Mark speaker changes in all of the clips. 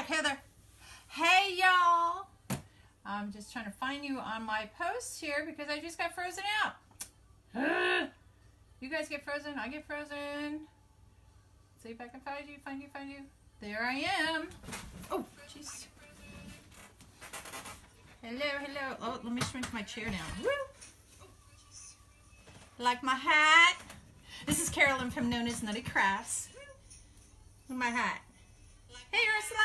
Speaker 1: back, Heather. Hey, y'all. I'm just trying to find you on my post here because I just got frozen out. You guys get frozen. I get frozen. See if I can find you, find you. There I am. Oh, jeez. Hello. Oh, let me shrink my chair down. Woo! Like my hat. This is Carolynne from NonnasNuttykrafts. Look at my hat. Hey, Ursula.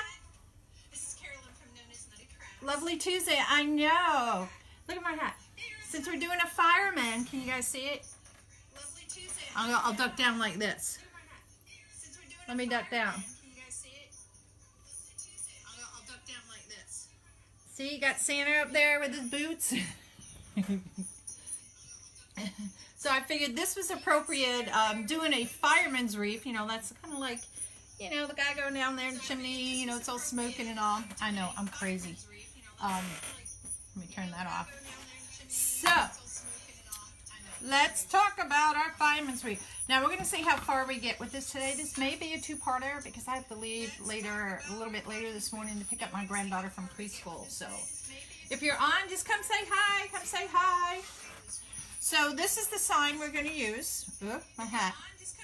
Speaker 1: This is Carolynne from NonnasNuttykrafts. Lovely Tuesday. I know. Look at my hat. Since we're doing a fireman, can you guys see it? Lovely Tuesday. I'll duck down like this. Let me duck down. Can you guys see it? I'll duck down like this. See, you got Santa up there with his boots. So I figured this was appropriate, doing a fireman's wreath. You know, that's kind of like, you know, the guy going down there in the chimney, you know, it's all smoking and all. I know, I'm crazy. Let me turn that off. So, let's talk about our fireman's wreath. Now, we're going to see how far we get with this today. This may be a two-parter because I have to leave later, a little bit later this morning to pick up my granddaughter from preschool. So, if you're on, just come say hi. Come say hi. So, this is the sign we're going to use. Look, my hat.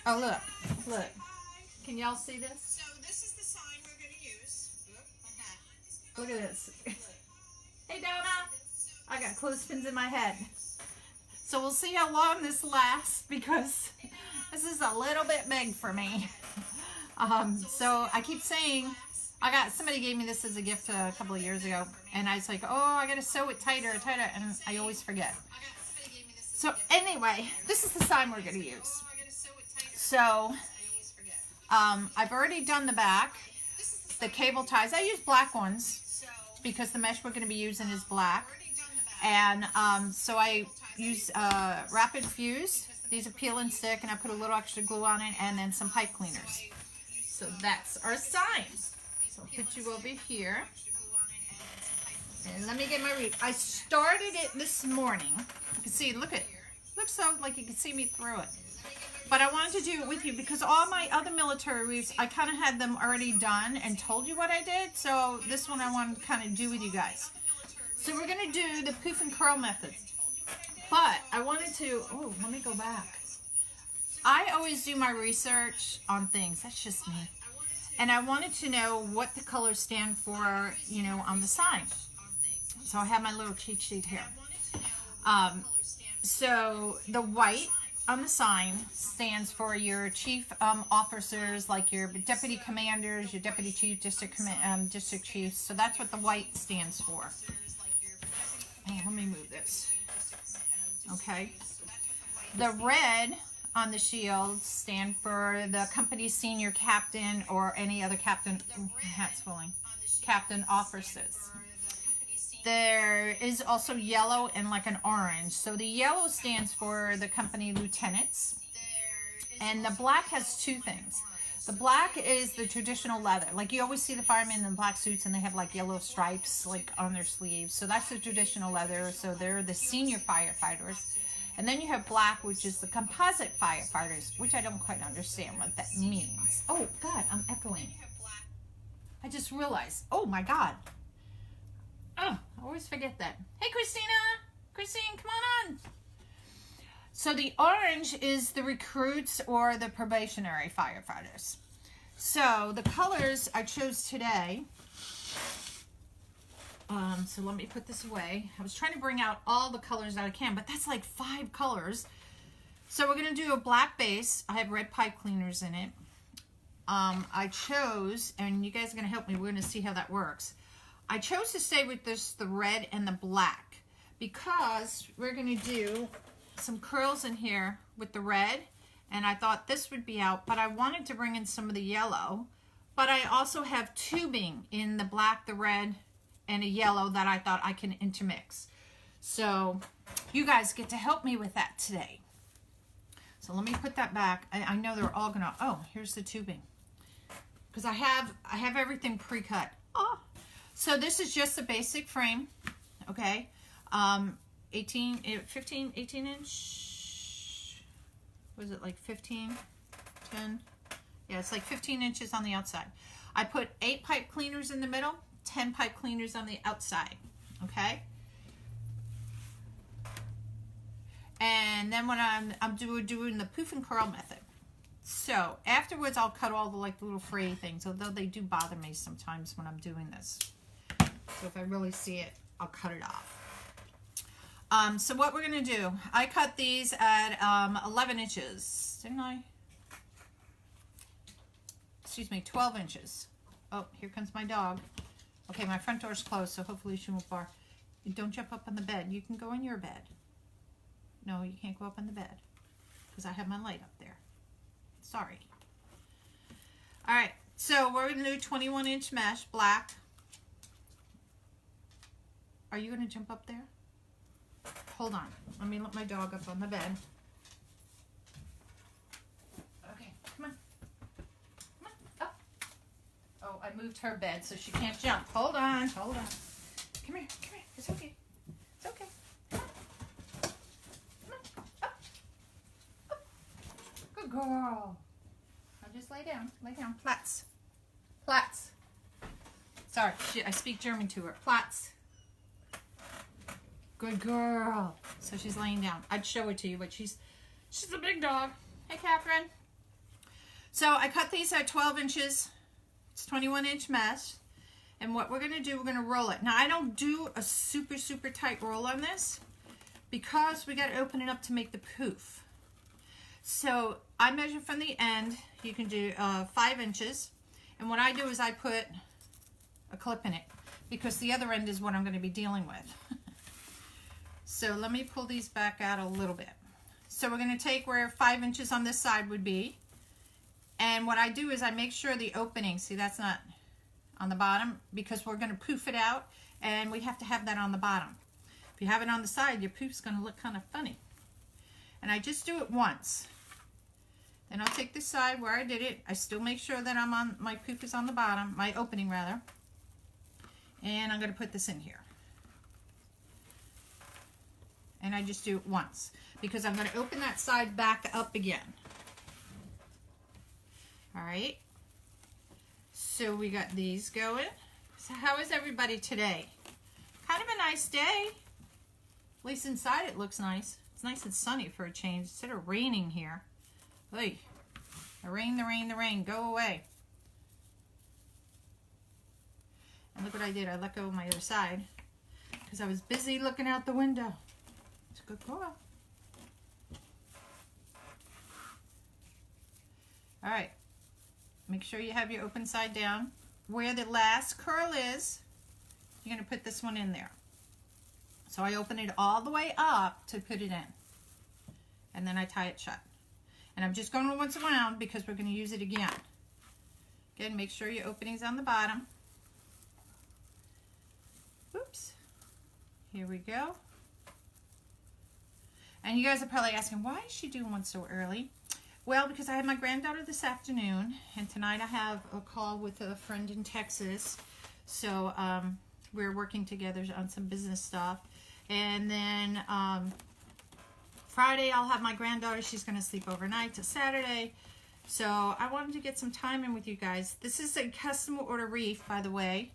Speaker 1: Oh, look. Can y'all see this? So, this is the sign we're going to use. Look at this. Hey, Donna. I got clothespins in my head. So, we'll see how long this lasts because this is a little bit big for me. So, I keep saying, somebody gave me this as a gift a couple of years ago. And I was like, oh, I got to sew it tighter. And I always forget. So, anyway, this is the sign we're going to use. So, I've already done the back, the cable ties. I use black ones because the mesh we're going to be using is black. And so I use rapid fuse. These are peel and stick, and I put a little extra glue on it, and then some pipe cleaners. So that's our sign. So I'll put you over here. And let me get my wreath. I started it this morning. You can see, look so like you can see me through it. But I wanted to do it with you because all my other military wreaths, I kind of had them already done and told you what I did. So this one I want to kind of do with you guys. So we're going to do the poof and curl method. But I wanted to, let me go back. I always do my research on things. That's just me. And I wanted to know what the colors stand for, you know, on the sign. So I have my little cheat sheet here. So the white on the sign stands for your chief officers, like your deputy commanders, your deputy chief, district chiefs. So that's what the white stands for. Oh, let me move this. Okay. The red on the shield stand for the company's senior captain or any other captain. Hat's falling. Captain officers. There is also yellow and like an orange. So the yellow stands for the company lieutenants. And the black has two things. The black is the traditional leather. Like you always see the firemen in black suits and they have like yellow stripes like on their sleeves. So that's the traditional leather. So they're the senior firefighters. And then you have black, which is the composite firefighters, which I don't quite understand what that means. Oh, God, I'm echoing. I just realized. Oh, my God. Oh, I always forget that. Hey, Christina. Christine, come on. So the orange is the recruits or the probationary firefighters. So the colors I chose today. So let me put this away. I was trying to bring out all the colors that I can, but that's like 5 colors. So we're going to do a black base. I have red pipe cleaners in it. I chose, and you guys are going to help me. We're going to see how that works. I chose to stay with the red and the black because we're going to do some curls in here with the red, and I thought this would be out, but I wanted to bring in some of the yellow, but I also have tubing in the black, the red, and a yellow that I thought I can intermix. So you guys get to help me with that today. So let me put that back. I know they're all gonna, here's the tubing. Because I have everything pre-cut. Oh. So this is just a basic frame, okay? 18 inch, was it like 15, 10? Yeah, it's like 15 inches on the outside. I put 8 pipe cleaners in the middle, 10 pipe cleaners on the outside, okay? And then when I'm doing the poof and curl method. So afterwards, I'll cut all the like little fray things, although they do bother me sometimes when I'm doing this. So if I really see it, I'll cut it off. So what we're gonna do, I cut these at 11 inches, didn't I? Excuse me, 12 inches. Oh, here comes my dog. Okay, my front door's closed, so hopefully she won't bark. Don't jump up on the bed. You can go in your bed. No, you can't go up on the bed because I have my light up there. Sorry. All right, so we're going to do 21-inch mesh, black. Are you going to jump up there? Hold on. Let me let my dog up on the bed. Okay, come on. Come on, up. Oh, I moved her bed so she can't jump. Hold on, hold on. Come here, come here. It's okay. It's okay. Good girl. Now just lay down. Lay down. Platz. Platz. Sorry, I speak German to her. Platz. Good girl. So she's laying down. I'd show it to you, but she's a big dog. Hey, Catherine. So I cut these at 12 inches. It's 21-inch mesh. And what we're going to do, we're going to roll it. Now, I don't do a super, super tight roll on this because we got to open it up to make the poof. So I measure from the end. You can do 5 inches. And what I do is I put a clip in it because the other end is what I'm going to be dealing with. So let me pull these back out a little bit. So we're going to take where 5 inches on this side would be. And what I do is I make sure the opening, see that's not on the bottom because we're going to poof it out and we have to have that on the bottom. If you have it on the side, your poof's going to look kind of funny. And I just do it once. Then I'll take this side where I did it. I still make sure that I'm on, my poof is on the bottom, my opening rather. And I'm going to put this in here. And I just do it once because I'm going to open that side back up again. All right. So we got these going. So how is everybody today? Kind of a nice day. At least inside it looks nice. It's nice and sunny for a change instead of raining here. Hey, the rain, the rain, the rain, go away. And look what I did. I let go of my other side because I was busy looking out the window. It's a good girl. All right. Make sure you have your open side down. Where the last curl is, you're going to put this one in there. So I open it all the way up to put it in. And then I tie it shut. And I'm just going once around because we're going to use it again. Again, make sure your opening's on the bottom. Oops. Here we go. And you guys are probably asking, why is she doing one so early? Well, because I had my granddaughter this afternoon, and tonight I have a call with a friend in Texas. So we're working together on some business stuff. And then Friday I'll have my granddaughter. She's going to sleep overnight to Saturday. So I wanted to get some time in with you guys. This is a custom order wreath, by the way.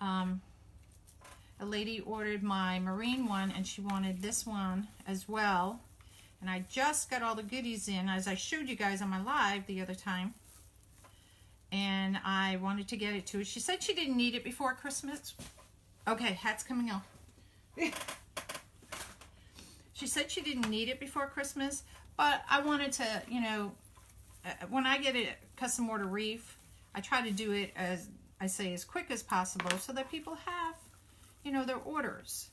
Speaker 1: A lady ordered my marine one, and she wanted this one as well. And I just got all the goodies in, as I showed you guys on my live the other time. And I wanted to get it to her. She said she didn't need it before Christmas. Okay, hat's coming off. She said she didn't need it before Christmas, but I wanted to, you know, when I get a custom order wreath, I try to do it, as I say, as quick as possible so that people have, you know, their orders.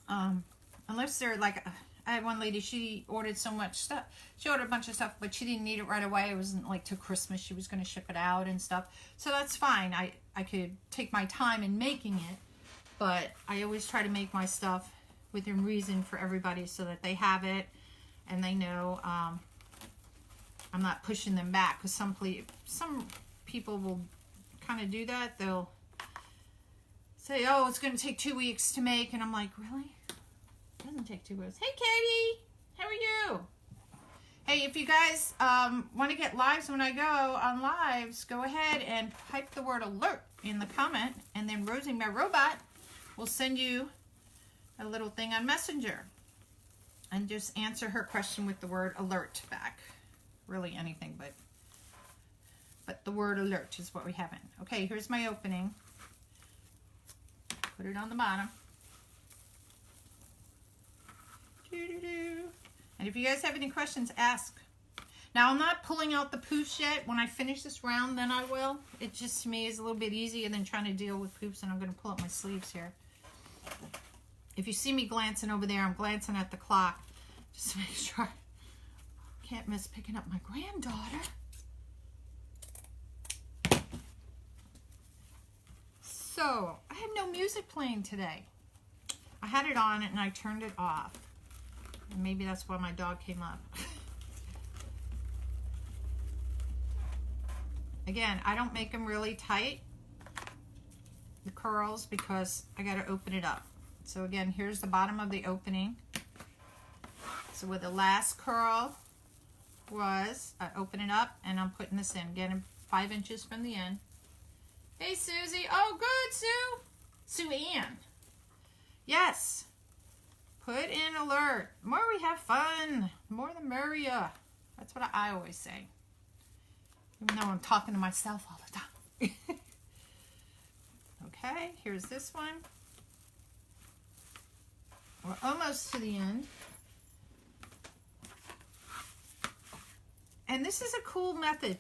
Speaker 1: Unless they're like... I had one lady, she ordered so much stuff. She ordered a bunch of stuff, but she didn't need it right away. It wasn't like till Christmas. She was going to ship it out and stuff. So that's fine. I could take my time in making it, but I always try to make my stuff within reason for everybody so that they have it and they know I'm not pushing them back. Because some people will kind of do that. They'll say, oh, it's going to take 2 weeks to make. And I'm like, really? It doesn't take 2 weeks. Hey, Katie, how are you? Hey, if you guys want to get lives when I go on lives, go ahead and type the word alert in the comment, and then Rosie, my robot, will send you a little thing on Messenger. And just answer her question with the word alert back. Really anything, but the word alert is what we have in. Okay, here's my opening. Put it on the bottom. And if you guys have any questions, ask. Now, I'm not pulling out the poofs yet. When I finish this round, then I will. It just, to me, is a little bit easier than trying to deal with poofs, and I'm going to pull up my sleeves here. If you see me glancing over there, I'm glancing at the clock just to make sure I can't miss picking up my granddaughter. So, I had no music playing today. I had it on and I turned it off. And maybe that's why my dog came up. Again, I don't make them really tight, the curls, because I got to open it up. So again, here's the bottom of the opening. So where the last curl was, I open it up and I'm putting this in. Again, 5 inches from the end. Hey, Susie. Oh, good, Sue. Sue Ann. Yes. Put in alert. The more we have fun, the more the merrier. That's what I always say. Even though I'm talking to myself all the time. Okay, here's this one. We're almost to the end. And this is a cool method.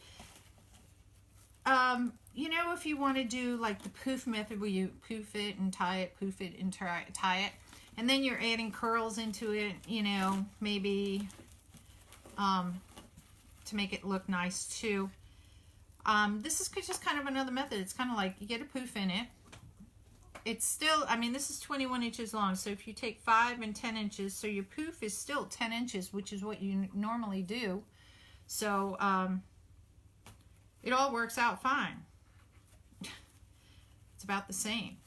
Speaker 1: You know, if you want to do like the poof method where you poof it and tie it, poof it and tie it, and then you're adding curls into it, you know, maybe to make it look nice too. This is just kind of another method. It's kind of like you get a poof in it. It's still, I mean, this is 21 inches long. So if you take 5 and 10 inches, so your poof is still 10 inches, which is what you normally do. So it all works out fine. It's about the same.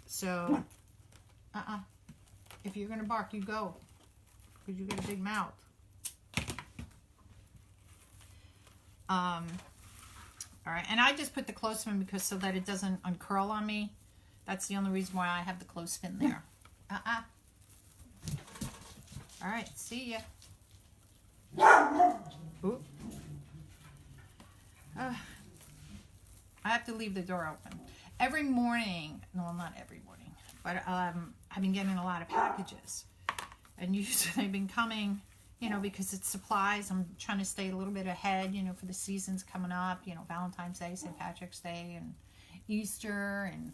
Speaker 1: So, if you're going to bark, you go. Because you got a big mouth. All right, and I just put the clothespin because so that it doesn't uncurl on me. That's the only reason why I have the clothespin there. All right, see ya. Ooh. I have to leave the door open. Every morning, no, not every morning, but I've been getting a lot of packages. And usually they've been coming, you know, because it's supplies. I'm trying to stay a little bit ahead, you know, for the seasons coming up, you know, Valentine's Day, St. Patrick's Day, and Easter, and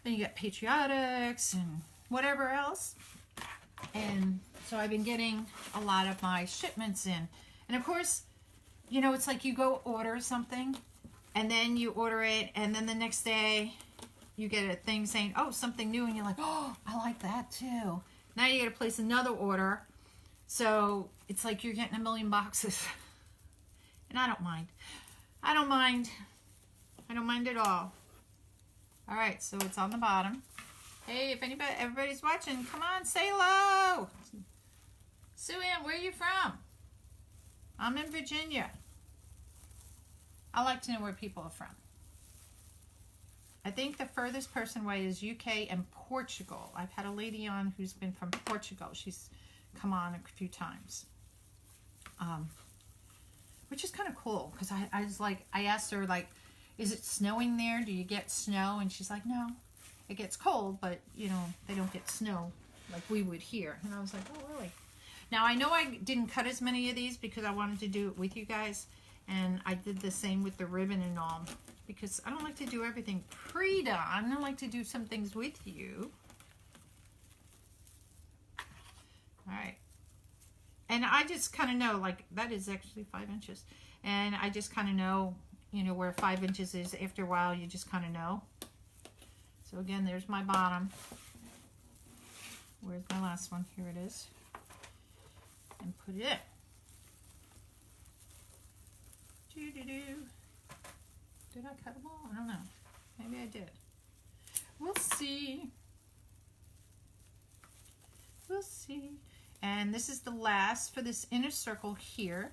Speaker 1: then you got patriotics and whatever else. And so I've been getting a lot of my shipments in. And of course, you know, it's like you go order something and then you order it, and then the next day you get a thing saying, oh, something new, and you're like, oh, I like that too. Now you got to place another order. So it's like you're getting a million boxes. And I don't mind. I don't mind. I don't mind at all. All right, so it's on the bottom. Hey, if everybody's watching, come on, say hello. Sue Ann, where are you from? I'm in Virginia. I like to know where people are from. I think the furthest person away is UK and Portugal. I've had a lady on who's been from Portugal. She's come on a few times. Which is kind of cool, because I was like, I asked her, like, is it snowing there? Do you get snow? And she's like, no. It gets cold, but, you know, they don't get snow like we would here. And I was like, oh, really? Now, I know I didn't cut as many of these because I wanted to do it with you guys. And I did the same with the ribbon and all, because I don't like to do everything pre-done. I like to do some things with you. All right. And I just kind of know, like, that is actually 5 inches. And I just kind of know, you know, where 5 inches is. After a while, you just kind of know. So again, there's my bottom. Where's my last one? Here it is. And put it in. Did I cut them all? I don't know. Maybe I did. We'll see. We'll see. And this is the last for this inner circle here.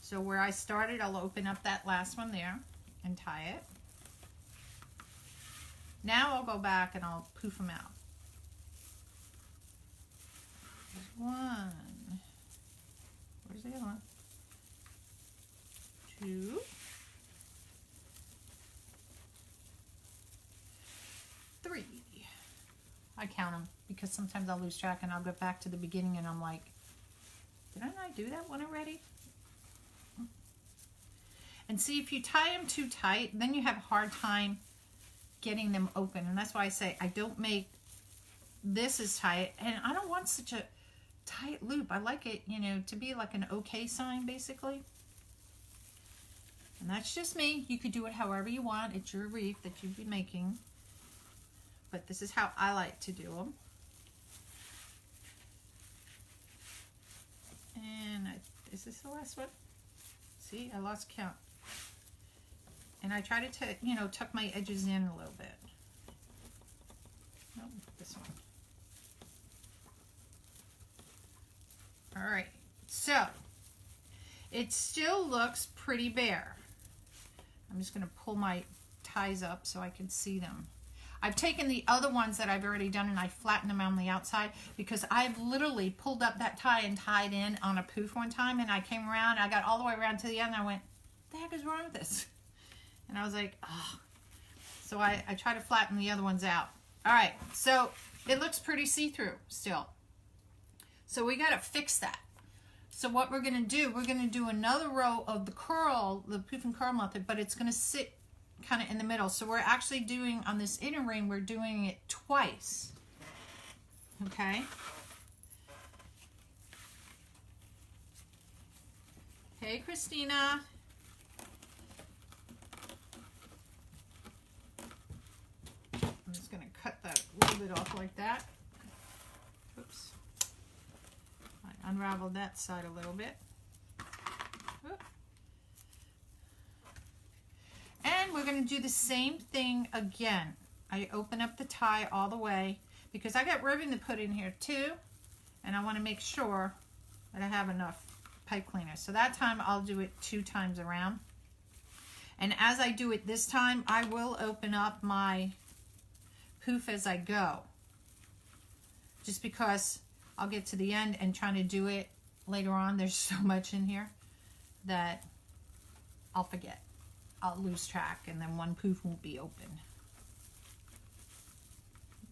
Speaker 1: So where I started, I'll open up that last one there and tie it. Now I'll go back and I'll poof them out. There's one. Where's the other one? Two. Three. I count them because sometimes I'll lose track and I'll go back to the beginning and I'm like, didn't I do that one already? And see, if you tie them too tight, then you have a hard time getting them open. And that's why I say I don't make this as tight. And I don't want such a tight loop. I like it, you know, to be like an okay sign, basically. And that's just me. You could do it however you want. It's your wreath that you'd be making. But this is how I like to do them. And is this the last one? See, I lost count. And I try to, you know, tuck my edges in a little bit. No, this one. All right, so it still looks pretty bare. I'm just going to pull my ties up so I can see them. I've taken the other ones that I've already done and I flattened them on the outside because I've literally pulled up that tie and tied in on a poof one time, and I came around, I got all the way around to the end, and I went, what the heck is wrong with this? And I was like, oh. So I try to flatten the other ones out. All right, so it looks pretty see-through still. So we got to fix that. So what we're going to do, we're going to do another row of the curl, the poof and curl method, but it's going to sit kind of in the middle. So we're actually doing, on this inner ring, we're doing it twice. Okay. Hey, Christina. I'm just going to cut that a little bit off like that. Oops. I unraveled that side a little bit. Oop. And we're going to do the same thing again. I open up the tie all the way because I got ribbon to put in here too, and I want to make sure that I have enough pipe cleaner. So that time I'll do it 2 times around. And as I do it this time, I will open up my poof as I go, just because I'll get to the end and trying to do it later on. There's so much in here that I'll forget. I'll lose track, and then one poof won't be open.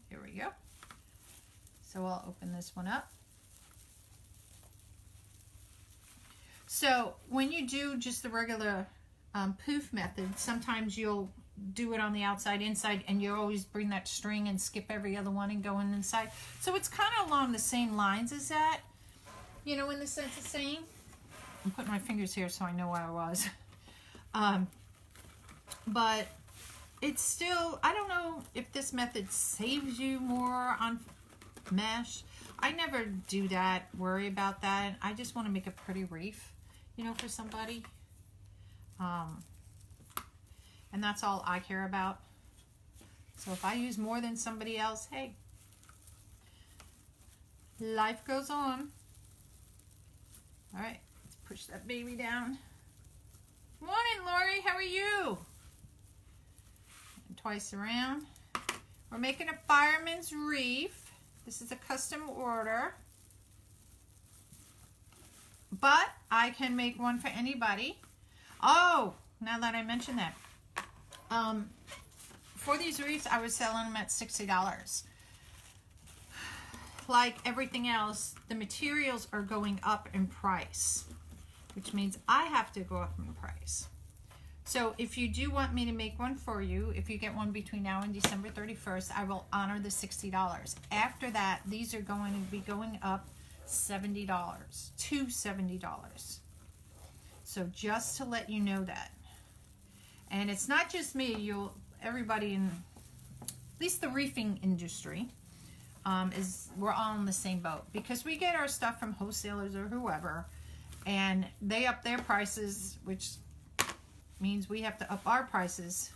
Speaker 1: Here we go. So I'll open this one up. So when you do just the regular poof method, sometimes you'll do it on the outside, inside, and you always bring that string and skip every other one and go in inside. So it's kind of along the same lines as that, you know, in the sense of saying. I'm putting my fingers here so I know where I was. But it's still, I don't know if this method saves you more on mesh. I never do that, worry about that. I just want to make a pretty wreath, you know, for somebody. And that's all I care about. So if I use more than somebody else, hey, life goes on. All right, let's push that baby down. Morning, Lori, how are you? And twice around. We're making a fireman's wreath. This is a custom order. But I can make one for anybody. Oh, now that I mentioned that. For these wreaths, I was selling them at $60. Like everything else, the materials are going up in price, which means I have to go up in price. So if you do want me to make one for you, if you get one between now and December 31st, I will honor the $60. After that, these are going to be going up $70 to $70. So just to let you know that. And it's not just me, everybody in, at least the reefing industry, we're all in the same boat, because we get our stuff from wholesalers or whoever, and they up their prices, which means we have to up our prices,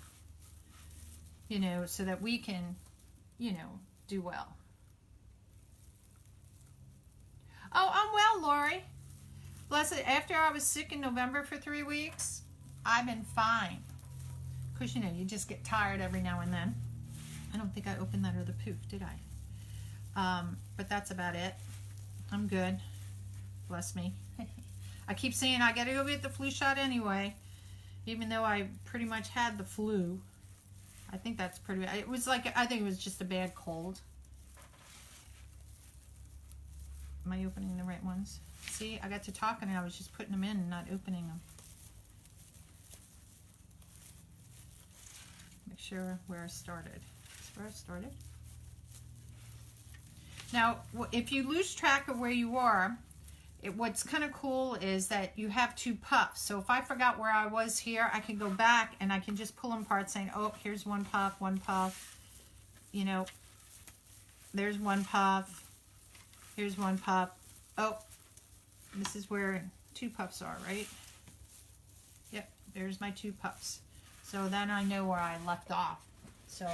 Speaker 1: you know, so that we can, you know, do well. Oh, I'm well, Lori. Bless it. After I was sick in November for 3 weeks, I've been fine. Because, you know, you just get tired every now and then. I don't think I opened that other poof, did I? But that's about it. I'm good. Bless me. I keep saying I got to go get the flu shot anyway. Even though I pretty much had the flu. I think that's pretty... It was like... I think it was just a bad cold. Am I opening the right ones? See, I got to talking and I was just putting them in and not opening them. Make sure where I started. That's where I started. Now, if you lose track of where you are, what's kind of cool is that you have 2 puffs. So if I forgot where I was here, I can go back and I can just pull them apart saying, oh, here's 1 puff, 1 puff. You know, there's 1 puff. Here's 1 puff. Oh, this is where 2 puffs are, right? Yep, there's my 2 puffs. So then I know where I left off. So,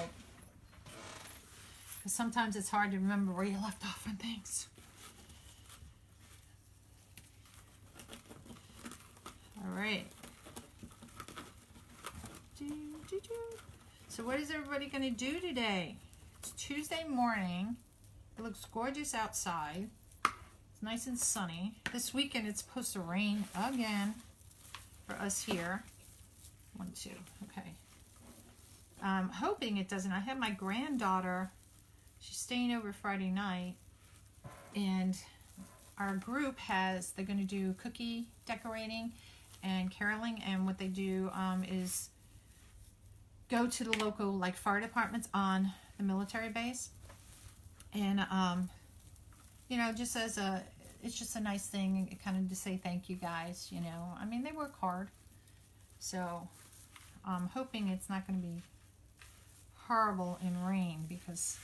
Speaker 1: because sometimes it's hard to remember where you left off on things. All right. So what is everybody going to do today? It's Tuesday morning. It looks gorgeous outside. It's nice and sunny. This weekend it's supposed to rain again for us here. 1, 2. Okay. I'm hoping it doesn't. I have my granddaughter. She's staying over Friday night. And our group they're going to do cookie decorating and caroling. And what they do is go to the local like fire departments on the military base. And, you know, just it's just a nice thing kind of to say thank you guys, you know. I mean, they work hard. So, I'm hoping it's not going to be horrible in rain because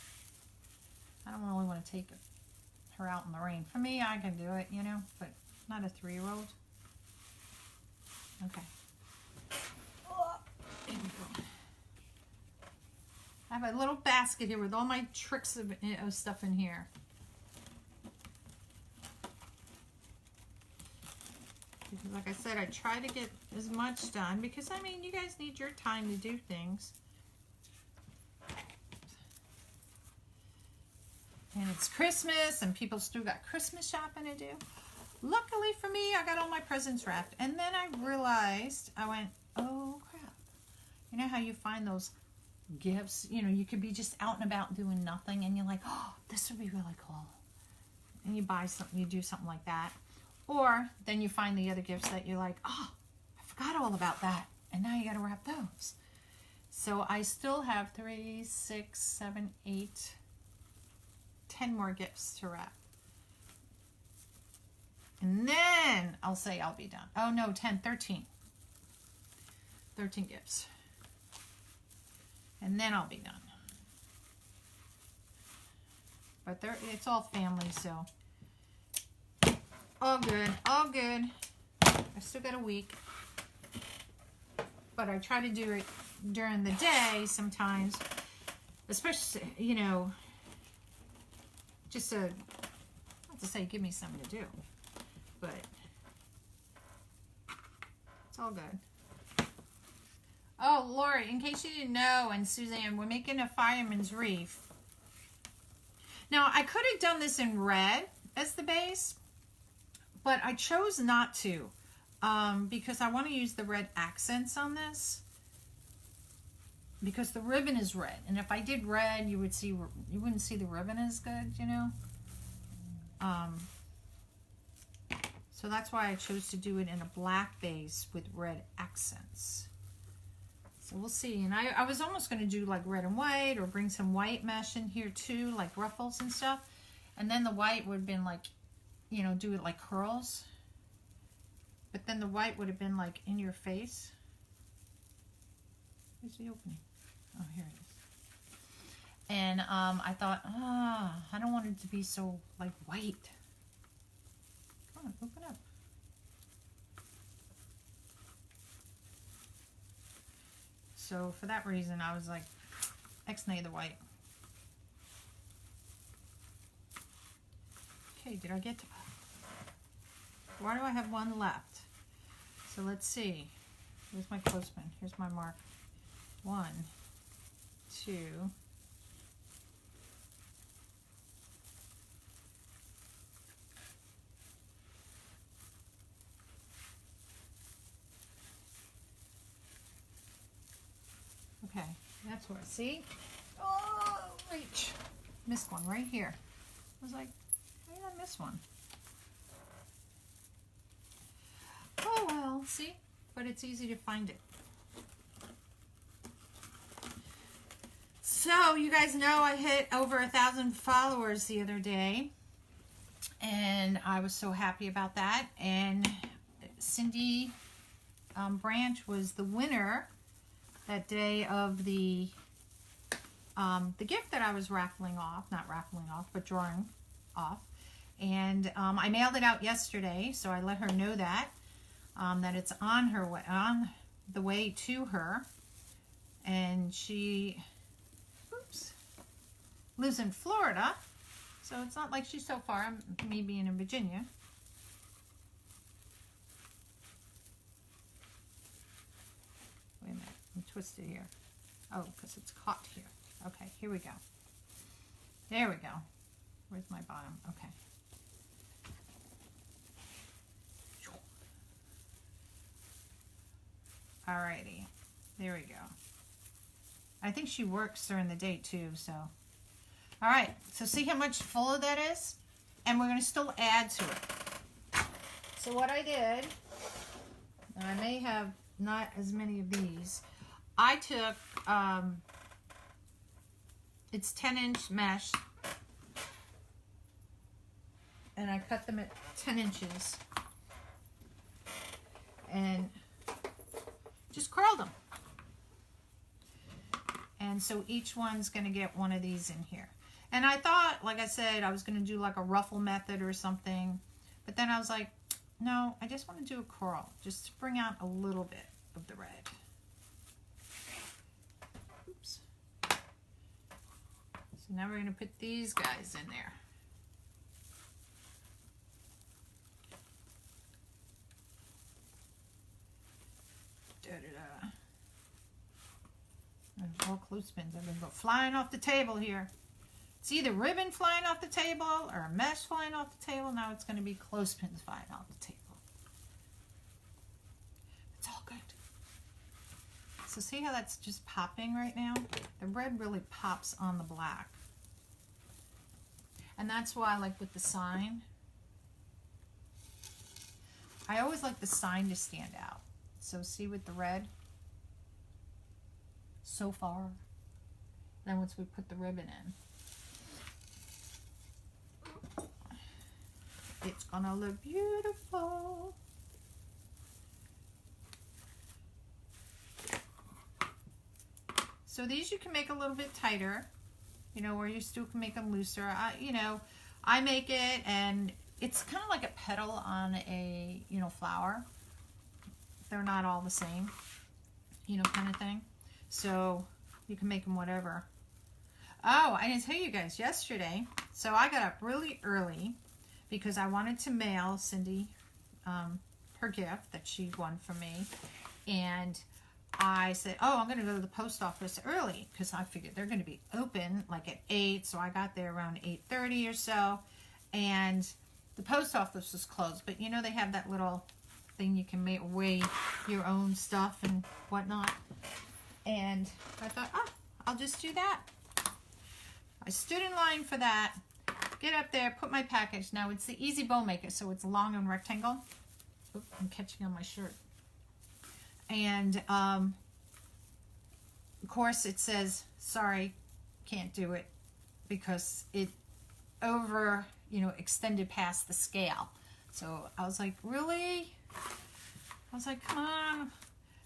Speaker 1: I don't really want to take her out in the rain. For me, I can do it, you know, but not a 3-year-old. Okay. Here we go. I have a little basket here with all my tricks of stuff in here. Because like I said, I try to get as much done because, I mean, you guys need your time to do things. And it's Christmas and people still got Christmas shopping to do. Luckily for me, I got all my presents wrapped. And then I realized, I went, oh crap. You know how you find those gifts, you know, you could be just out and about doing nothing and you're like, oh, this would be really cool. And you buy something, you do something like that. Or then you find the other gifts that you're like, oh, I forgot all about that. And now you got to wrap those. So I still have 3, 6, 7, 8, 10 more gifts to wrap. And then I'll say I'll be done. Oh no, 10, 13. 13 gifts. And then I'll be done. But it's all family, so all good, all good. I still got a week. But I try to do it during the day sometimes. Especially, you know, just not to say give me something to do. But it's all good. Oh, Lori, in case you didn't know, and Suzanne, we're making a fireman's wreath. Now, I could have done this in red as the base, but I chose not to because I want to use the red accents on this because the ribbon is red. And if I did red, you wouldn't see the ribbon as good, you know. So that's why I chose to do it in a black base with red accents. So we'll see. And I was almost going to do like red and white or bring some white mesh in here too, like ruffles and stuff. And then the white would have been like, you know, do it like curls. But then the white would have been like in your face. Where's the opening? Oh, here it is. And I thought, I don't want it to be so like white. Come on, open up. So for that reason, I was like, X-nay the white. Okay, did I get to... Why do I have one left? So let's see. Here's my clothespin. Here's my mark. 1, 2. Okay, that's where, see? Oh, reach. Missed one right here. I was like, how did I miss one? Oh well, see? But it's easy to find it. So, you guys know I hit over 1,000 followers the other day. And I was so happy about that. And Cindy Branch was the winner that day of the gift that I was raffling off, not raffling off, but drawing off. And I mailed it out yesterday, so I let her know that it's on her way, on the way to her. And she, oops, lives in Florida, so it's not like she's so far. Me being in Virginia. Wait a minute, I'm twisted here. Oh, because it's caught here. Okay, here we go. There we go. Where's my bottom? Okay. Alrighty, there we go. I think she works during the day too, so. Alright, so see how much fuller that is? And we're going to still add to it. So what I did, and I may have not as many of these, I took, it's 10-inch mesh, and I cut them at 10 inches, and just curled them. And so each one's going to get one of these in here. And I thought, like I said, I was going to do like a ruffle method or something. But then I was like, no, I just want to do a curl. Just to bring out a little bit of the red. Oops. So now we're going to put these guys in there. Da-da-da. And all clothespins are going to go flying off the table here. It's either ribbon flying off the table or mesh flying off the table. Now it's going to be clothespins flying off the table. It's all good. So see how that's just popping right now? The red really pops on the black. And that's why, like with the sign, I always like the sign to stand out. So see with the red, so far. Then once we put the ribbon in, it's gonna look beautiful. So these you can make a little bit tighter, you know, or you still can make them looser. I make it, and it's kind of like a petal on a, flower. They're not all the same, kind of thing. So you can make them whatever. Oh, I didn't tell you guys yesterday. So I got up really early because I wanted to mail Cindy her gift that she won from me. And I said, oh, I'm going to go to the post office early because I figured they're going to be open like at 8. So I got there around 8:30 or so. And the post office was closed. But they have that little thing you can weigh your own stuff and whatnot. And I thought, I'll just do that. I stood in line for that, get up there, put my package. Now it's the Easy Bow Maker, so it's long and rectangle. Oops, I'm catching on my shirt. And of course it says, sorry, can't do it because it extended past the scale. So I was like, really? I was like, come on.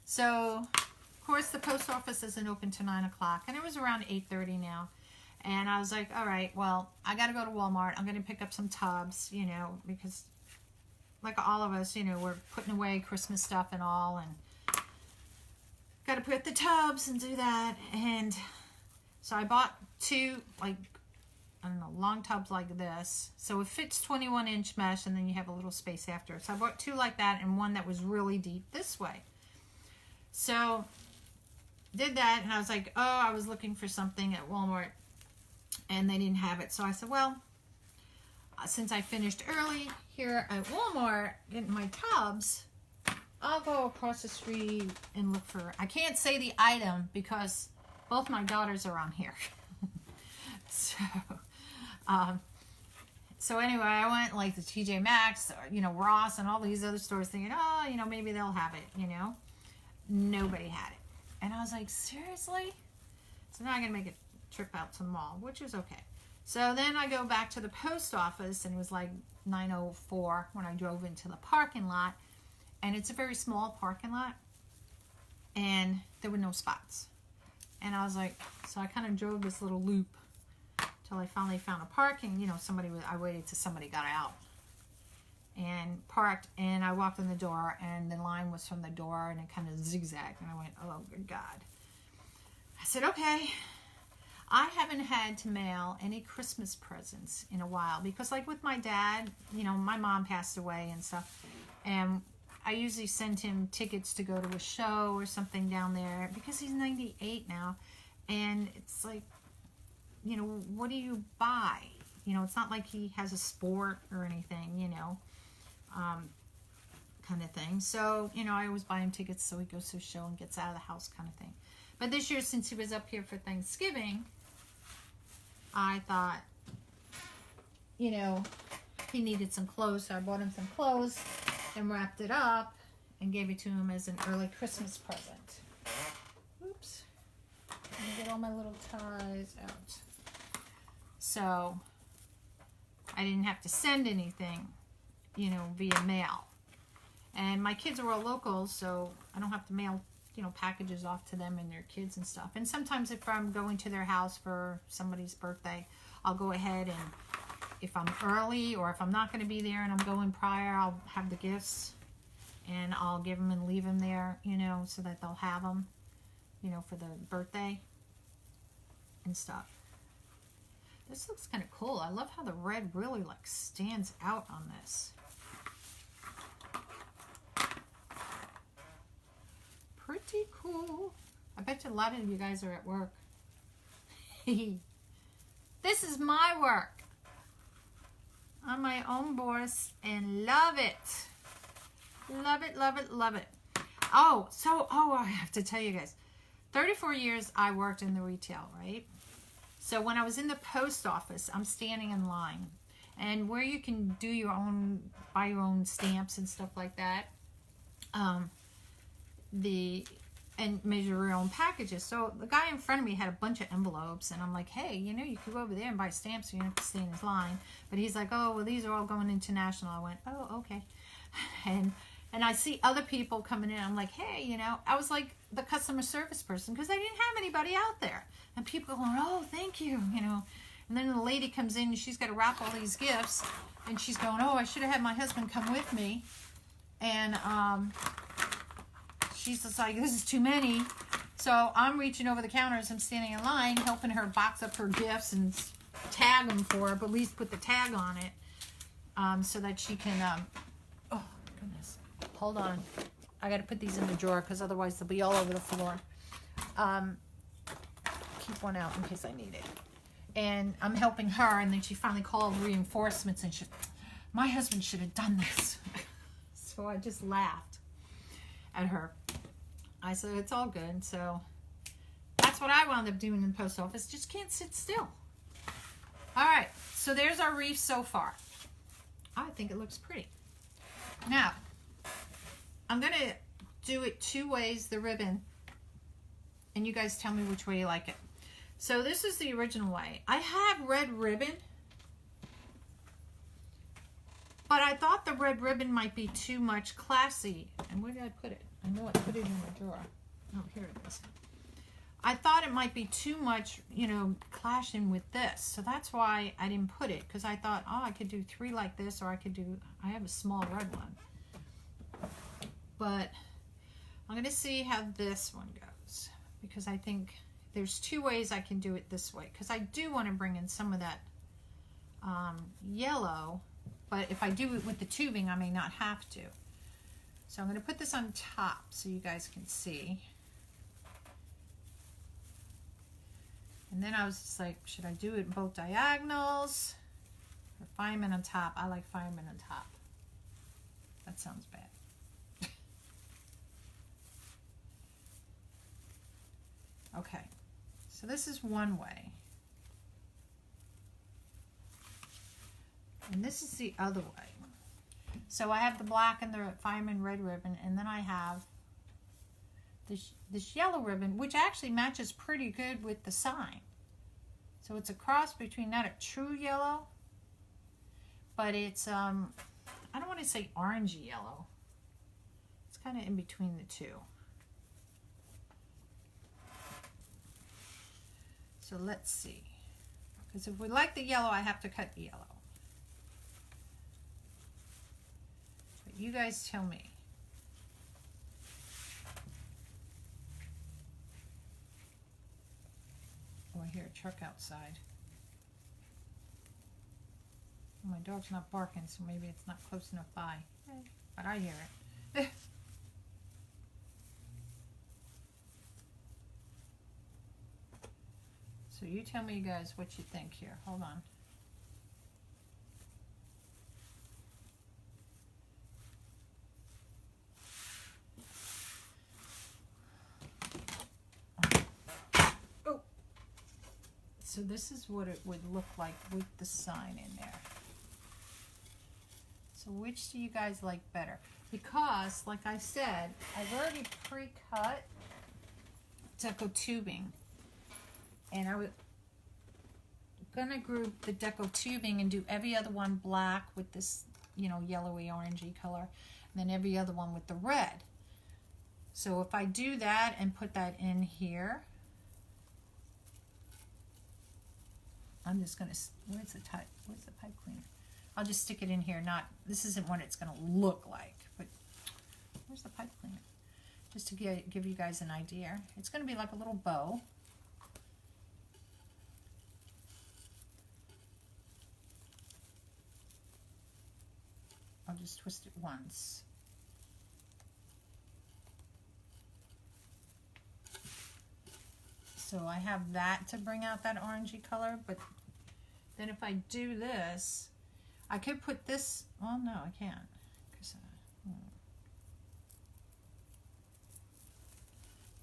Speaker 1: So of course the post office isn't open till 9 o'clock, and it was around 8:30 now. And I was like, all right, well, I got to go to Walmart. I'm going to pick up some tubs, because like all of us, we're putting away Christmas stuff and all, and got to put the tubs and do that. And so I bought 2, like I don't know, long tubs like this. So it fits 21-inch mesh, and then you have a little space after. So I bought 2 like that and one that was really deep this way. So did that, and I was like, oh, I was looking for something at Walmart and they didn't have it. So I said, well, since I finished early here at Walmart getting my tubs, I'll go across the street and look for, I can't say the item because both my daughters are on here. So anyway, I went like the TJ Maxx, or, you know, Ross and all these other stores thinking, oh, you know, maybe they'll have it, you know. Nobody had it. And I was like, seriously? So now I'm going to make a trip out to the mall, which is okay. So then I go back to the post office, and it was like 9:04 when I drove into the parking lot. And it's a very small parking lot, and there were no spots. And I was like, so I kind of drove this little loop till I finally found a parking. You know, I waited till somebody got out and parked, and I walked in the door, and the line was from the door, and it kind of zigzagged, and I went, oh, good God. I said, okay. I haven't had to mail any Christmas presents in a while because, like with my dad, you know, my mom passed away and stuff, and I usually send him tickets to go to a show or something down there because he's 98 now, and it's like, you know, what do you buy? You know, it's not like he has a sport or anything, you know, kind of thing. So, you know, I always buy him tickets so he goes to a show and gets out of the house kind of thing. But this year, since he was up here for Thanksgiving, I thought, you know, he needed some clothes, so I bought him some clothes and wrapped it up and gave it to him as an early Christmas present. Oops. Let me get all my little ties out. So I didn't have to send anything, you know, via mail. And my kids are all local, so I don't have to mail, you know, packages off to them and their kids and stuff. And sometimes if I'm going to their house for somebody's birthday, I'll go ahead and if I'm early or if I'm not going to be there and I'm going prior, I'll have the gifts and I'll give them and leave them there, you know, so that they'll have them, you know, for the birthday and stuff. This looks kind of cool. I love how the red really like stands out on this. Pretty cool. I bet you a lot of you guys are at work. This is my work. I'm my own boss and love it. Love it, love it, love it. Oh, I have to tell you guys. 34 years I worked in the retail, right? So when I was in the post office, I'm standing in line. And where you can do your own, buy your own stamps and stuff like that. And measure your own packages. So the guy in front of me had a bunch of envelopes, and I'm like, hey, you know, you could go over there and buy stamps so you don't have to stay in his line. But he's like, oh, well, these are all going international. I went, oh, okay. And I see other people coming in. I'm like, hey, you know, I was like the customer service person because I didn't have anybody out there. And people going, oh, thank you, you know. And then the lady comes in and she's got to wrap all these gifts, and she's going, oh, I should have had my husband come with me. And she's just like, this is too many. So I'm reaching over the counter as I'm standing in line, helping her box up her gifts and tag them for her, but at least put the tag on it, so that she can, oh, goodness. Hold on. I got to put these in the drawer because otherwise they'll be all over the floor. Keep one out in case I need it. And I'm helping her, and then she finally called reinforcements, and my husband should have done this. So I just laughed at her. I said, it's all good. So that's what I wound up doing in the post office. Just can't sit still. All right. So there's our wreath so far. I think it looks pretty. Now, I'm going to do it 2 ways, the ribbon. And you guys tell me which way you like it. So this is the original way. I have red ribbon. But I thought the red ribbon might be too much classy. And where did I put it? I know I put it in the drawer. Oh, here it is. I thought it might be too much, you know, clashing with this. So that's why I didn't put it. Because I thought, oh, I could do 3 like this. Or I have a small red one. But I'm going to see how this one goes. Because I think there's 2 ways I can do it this way. Because I do want to bring in some of that yellow, but if I do it with the tubing, I may not have to. So I'm going to put this on top so you guys can see. And then I was just like, should I do it in both diagonals or Fireman on top? I like Fireman on top. That sounds bad. Okay, so this is one way. And this is the other way. So I have the black and the Fireman red ribbon, and then I have this yellow ribbon, which actually matches pretty good with the sign. So it's a cross between not a true yellow, but it's, I don't want to say orangey yellow. It's kind of in between the two. So let's see. Because if we like the yellow, I have to cut the yellow. But you guys tell me. Oh, I hear a truck outside. My dog's not barking, so maybe it's not close enough by. But I hear it. So you tell me, you guys, what you think here. Hold on. Oh. So this is what it would look like with the sign in there. So which do you guys like better? Because, like I said, I've already pre-cut deco tubing. And I was gonna group the deco tubing and do every other one black with this, you know, yellowy orangey color, and then every other one with the red. So if I do that and put that in here, I'm just gonna, where's the pipe cleaner? I'll just stick it in here. Not, this isn't what it's gonna look like, but where's the pipe cleaner? Just to give you guys an idea. It's gonna be like a little bow. I'll just twist it once. So I have that to bring out that orangey color, but then if I do this, I could put this, well no I can't.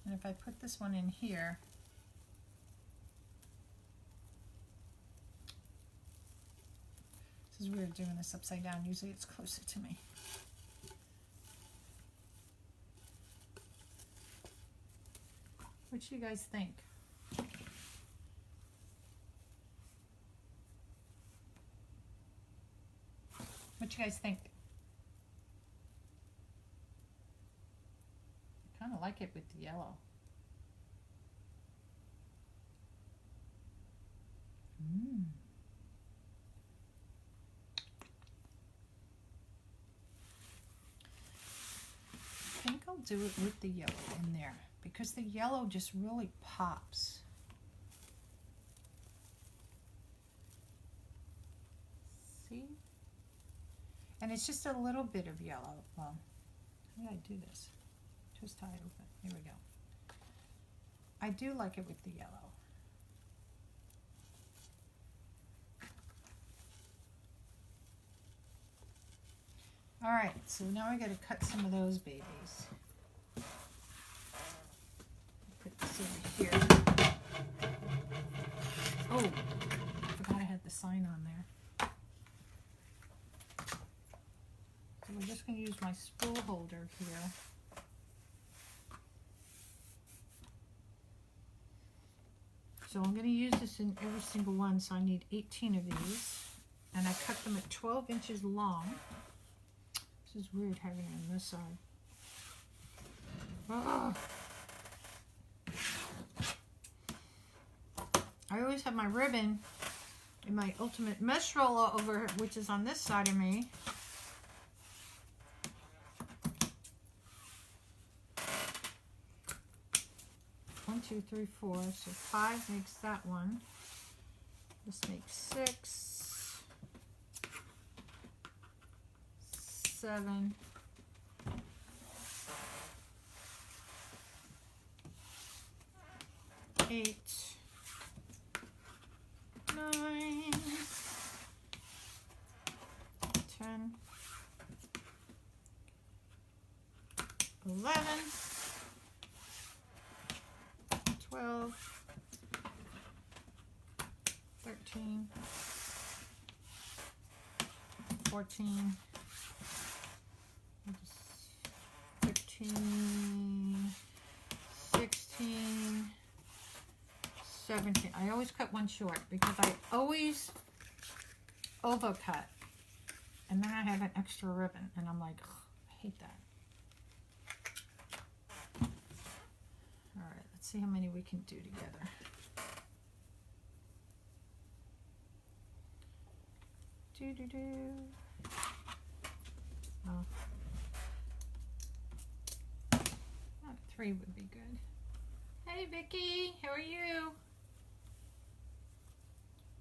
Speaker 1: And if I put this one in here, this is weird doing this upside down. Usually it's closer to me. What do you guys think? What you guys think? I kind of like it with the yellow. I think I'll do it with the yellow in there because the yellow just really pops. See? And it's just a little bit of yellow. Well, how do I do this? Twist tie it open. Here we go. I do like it with the yellow. All right, so now I got to cut some of those babies. Put this over here. Oh, I forgot I had the sign on there. So we're just going to use my spool holder here. So I'm going to use this in every single one, so I need 18 of these. And I cut them at 12 inches long. This is weird having it on this side. Oh. I always have my ribbon in my ultimate mesh roller over, which is on this side of me. One, two, three, four. So 5 makes that one. This makes 6. 7, 8, 9, 10, 11, 12, 13, 14, 15, 16, 17. I always cut one short because I always overcut. And then I have an extra ribbon. And I'm like, ugh, I hate that. Alright, let's see how many we can do together. Oh. 3 would be good. Hey Vicky, how are you?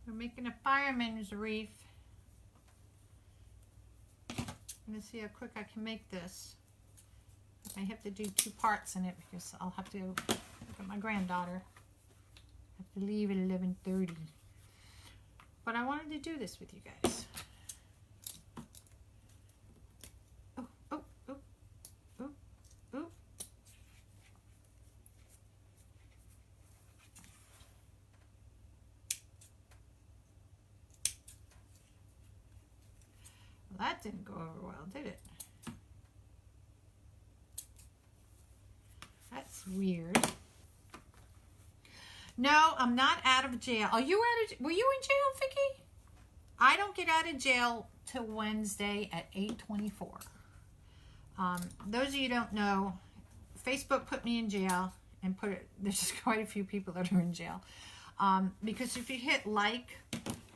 Speaker 1: We're making a fireman's wreath. Let's see how quick I can make this. I have to do 2 parts in it because I'll have to look at my granddaughter. I have to leave at 11:30. But I wanted to do this with you guys. Oh, oh, oh, oh, oh. Well, that didn't go over well, did it? That's weird. No, I'm not out of jail. Are you out of? Were you in jail, Vicky? I don't get out of jail till Wednesday at 8:24. Those of you who don't know, Facebook put me in jail and there's quite a few people that are in jail. Because if you hit like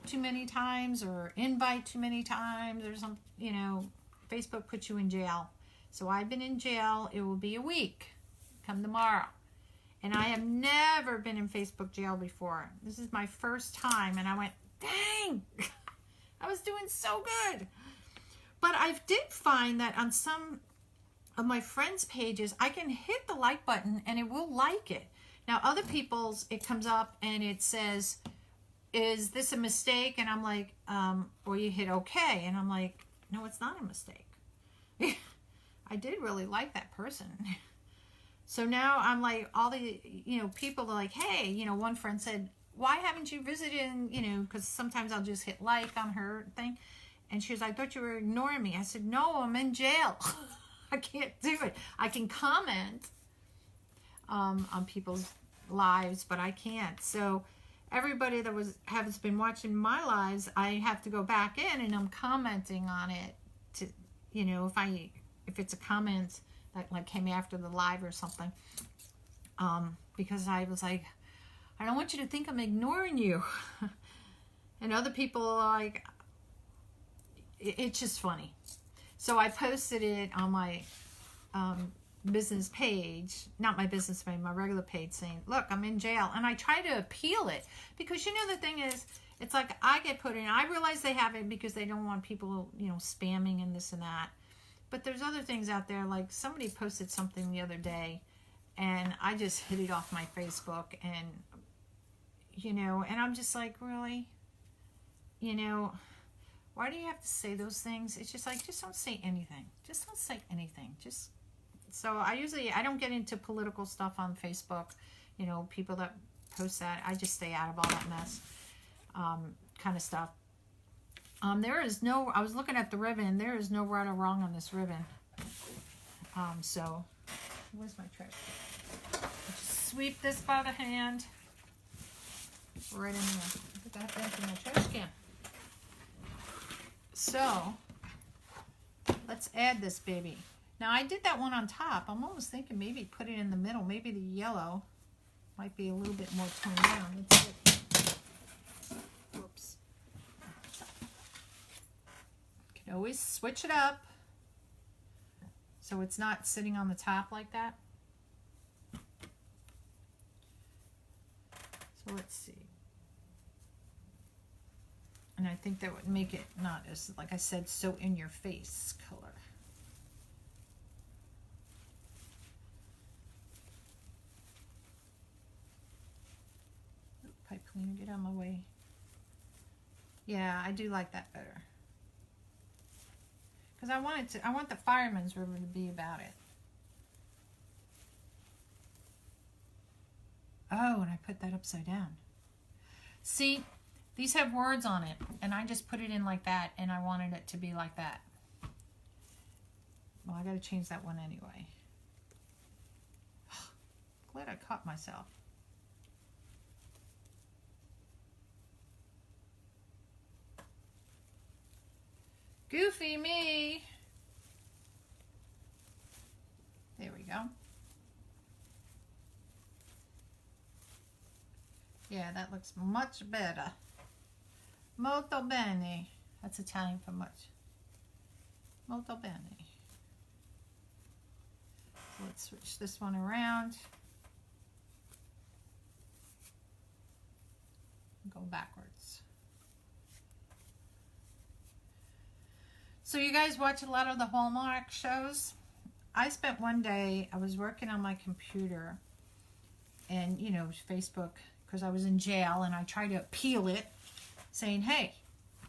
Speaker 1: too many times or invite too many times or some, you know, Facebook puts you in jail. So I've been in jail. It will be a week come tomorrow. And I have never been in Facebook jail before. This is my first time. And I went, dang, I was doing so good. But I did find that on some of my friends' pages, I can hit the like button and it will like it. Now, other people's, it comes up and it says, is this a mistake? And I'm like, or you hit okay. And I'm like, no, it's not a mistake. I did really like that person. So now I'm like, all the, you know, people are like, hey, you know, one friend said, why haven't you visited, you know, because sometimes I'll just hit like on her thing. And she was like, I thought you were ignoring me. I said, no, I'm in jail. I can't do it. I can comment on people's lives, but I can't. So everybody that has been watching my lives, I have to go back in and I'm commenting on it to, you know, if it's a comment that like came after the live or something, because I was like, I don't want you to think I'm ignoring you. And other people are like, it's just funny. So I posted it on my business page, not my business page, my regular page, saying, look, I'm in jail. And I try to appeal it because, you know, the thing is, it's like I get put in. I realize they have it because they don't want people, you know, spamming and this and that. But there's other things out there, like somebody posted something the other day and I just hit it off my Facebook and, you know, and I'm just like, really? You know, why do you have to say those things? It's just like, just don't say anything. Just don't say anything. Just, so I don't get into political stuff on Facebook, you know, people that post that. I just stay out of all that mess, kind of stuff. There is no, I was looking at the ribbon, there is no right or wrong on this ribbon. So, where's my trash can? Just sweep this by the hand. Right in there. Put that back in my trash can. So, let's add this baby. Now, I did that one on top. I'm almost thinking maybe put it in the middle. Maybe the yellow might be a little bit more toned down. Let's see. Whoops. Always switch it up so it's not sitting on the top like that. So let's see. And I think that would make it not as, like I said, so in your face color. pipe cleaner. Get out of my way. Yeah, I do like that better. Because I want the Fireman's river to be about it. Oh, and I put that upside down. See, these have words on it, and I just put it in like that, and I wanted it to be like that. Well, I got to change that one anyway. Glad I caught myself. Goofy me. There we go. Yeah, that looks much better. Molto bene. That's Italian for much. Molto bene. So let's switch this one around. Go backwards. So you guys watch a lot of the Hallmark shows? I spent one day, I was working on my computer and, you know, Facebook, because I was in jail, and I tried to appeal it, saying, hey,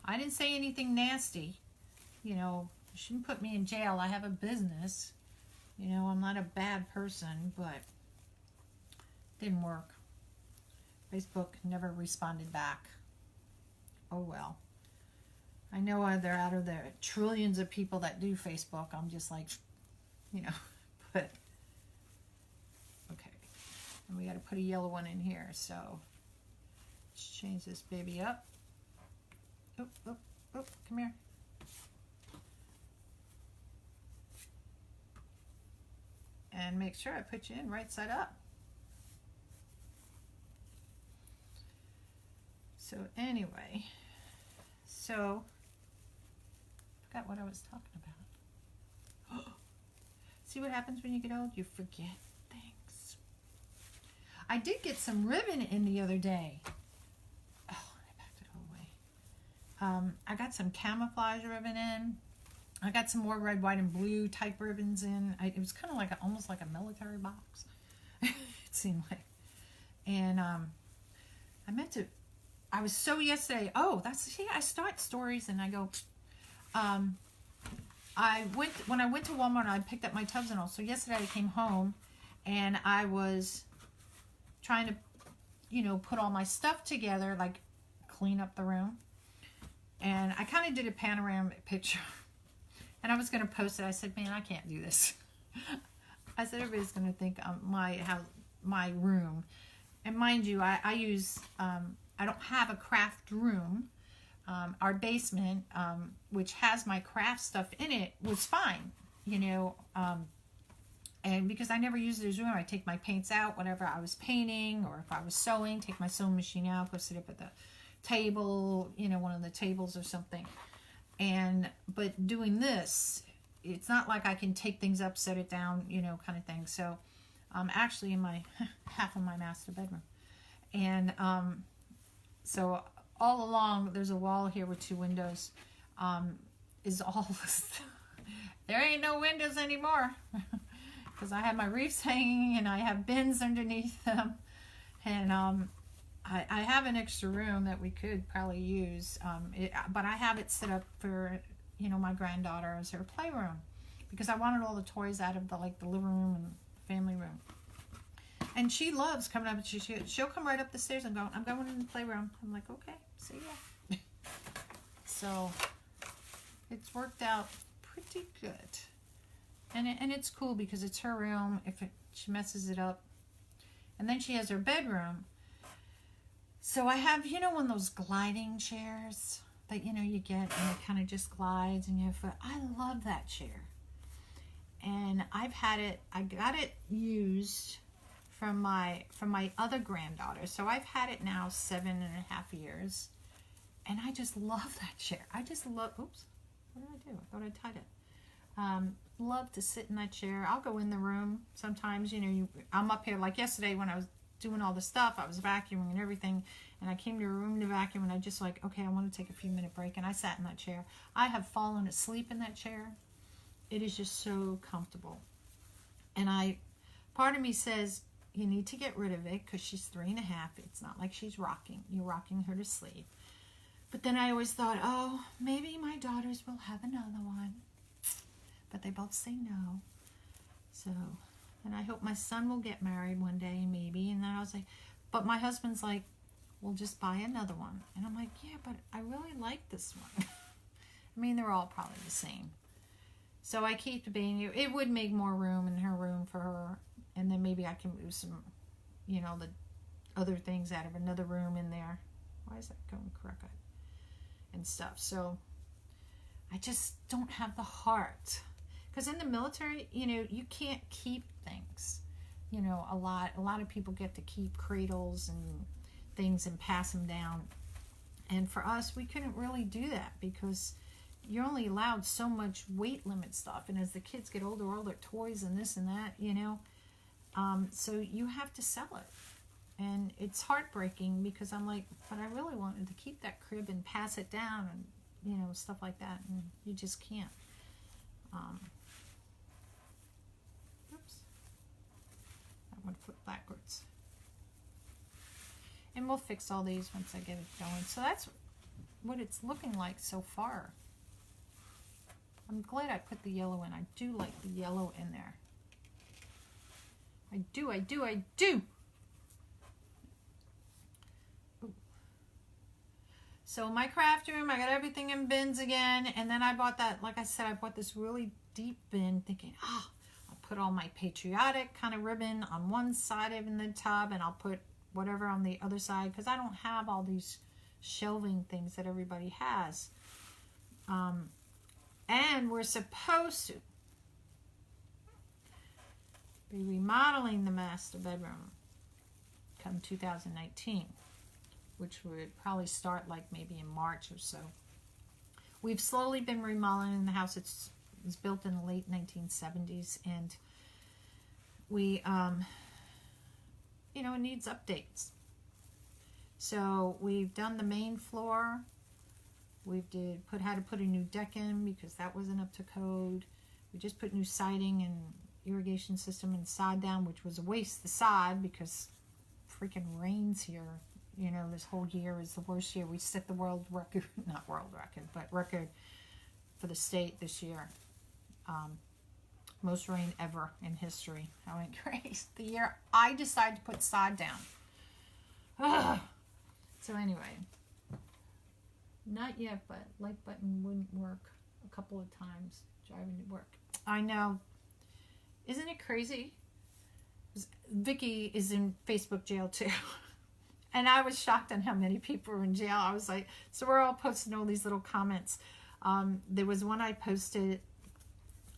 Speaker 1: I didn't say anything nasty. You know, you shouldn't put me in jail. I have a business. You know, I'm not a bad person, but it didn't work. Facebook never responded back. Oh, well. I know they're out of the trillions of people that do Facebook. I'm just like, you know, but okay. And we got to put a yellow one in here. So let's change this baby up. Oh, oh, oh, come here. And make sure I put you in right side up. So anyway, so forgot what I was talking about. See what happens when you get old? You forget things. I did get some ribbon in the other day. Oh, I packed it all away. I got some camouflage ribbon in. I got some more red, white, and blue type ribbons in. It was kind of like almost like a military box. It seemed like. And I meant to. I was so yesterday. Oh, see, I start stories and I go. When I went to Walmart, I picked up my tubs and all. So yesterday I came home, and I was trying to, you know, put all my stuff together, like clean up the room. And I kind of did a panoramic picture, and I was going to post it. I said, man, I can't do this. I said, everybody's going to think my room. And mind you, I use. I don't have a craft room. Our basement, which has my craft stuff in it, was fine, you know, and because I never used it as a room, I take my paints out, whatever I was painting, or if I was sewing, take my sewing machine out, go sit up at the table, you know, one of the tables or something. But doing this, it's not like I can take things up, set it down, you know, kind of thing. So I'm actually in my half of my master bedroom, and so all along there's a wall here with 2 windows. Is all there ain't no windows anymore because I have my wreaths hanging and I have bins underneath them, and I have an extra room that we could probably use, but I have it set up for, you know, my granddaughter as her playroom, because I wanted all the toys out of the living room and family room. And she loves coming up, and she'll come right up the stairs and go, I'm going in the playroom. I'm like, okay, see ya. So it's worked out pretty good. And it's cool because it's her room. She messes it up. And then she has her bedroom. So I have, you know, one of those gliding chairs that, you know, you get and it kind of just glides and you have, I love that chair. And I got it used from my other granddaughter. So I've had it now 7.5 years. And I just love that chair. I just love, oops, what did I do? I thought I tied it. Love to sit in that chair. I'll go in the room sometimes, you know, I'm up here, like yesterday when I was doing all the stuff, I was vacuuming and everything, and I came to a room to vacuum, and I just like, okay, I want to take a few minute break, and I sat in that chair. I have fallen asleep in that chair. It is just so comfortable. And part of me says, you need to get rid of it because she's 3.5. It's not like she's rocking. You're rocking her to sleep. But then I always thought, oh, maybe my daughters will have another one. But they both say no. So, and I hope my son will get married one day, maybe. And then I was like, but my husband's like, we'll just buy another one. And I'm like, yeah, but I really like this one. I mean, they're all probably the same. So I keep debating. It would make more room in her room for her. And then maybe I can move some, you know, the other things out of another room in there. Why is that going crooked? And stuff. So I just don't have the heart. Because in the military, you know, you can't keep things. You know, a lot of people get to keep cradles and things and pass them down. And for us, we couldn't really do that because you're only allowed so much weight limit stuff. And as the kids get older, all their toys and this and that, you know. So you have to sell it. And it's heartbreaking because I'm like, but I really wanted to keep that crib and pass it down and, you know, stuff like that. And you just can't. Oops. I want to flip backwards. And we'll fix all these once I get it going. So that's what it's looking like so far. I'm glad I put the yellow in. I do like the yellow in there. I do. Ooh. So my craft room, I got everything in bins again. And then I bought that, like I said, I bought this really deep bin thinking, I'll put all my patriotic kind of ribbon on one side of the tub and I'll put whatever on the other side because I don't have all these shelving things that everybody has. And we're supposed to be remodeling the master bedroom come 2019, which would probably start like maybe in March or so. We've slowly been remodeling the house. It was built in the late 1970s, and we, you know, it needs updates. So we've done the main floor. We had to put a new deck in because that wasn't up to code. We just put new siding and irrigation system and sod down, which was a waste, the sod, because freaking rains here. You know, this whole year is the worst year. We set the world record, not world record, but record for the state this year. Most rain ever in history. I went crazy. The year I decided to put sod down. Ugh. So anyway, not yet, but like button wouldn't work a couple of times driving to work. I know. Isn't it crazy? Vicky is in Facebook jail too. And I was shocked on how many people were in jail. I was like, so we're all posting all these little comments. There was one I posted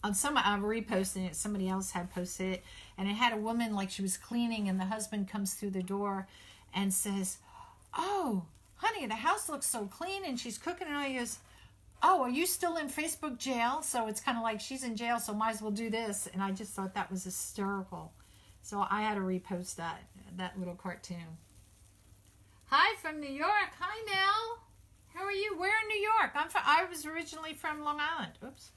Speaker 1: on I'm reposting it. Somebody else had posted it. And it had a woman like she was cleaning and the husband comes through the door and says, oh, honey, the house looks so clean and she's cooking. And I goes, oh, are you still in Facebook jail? So it's kind of like she's in jail, so might as well do this. And I just thought that was hysterical. So I had to repost that little cartoon. Hi from New York. Hi, Mel. How are you? Where in New York? I was originally from Long Island. Oops.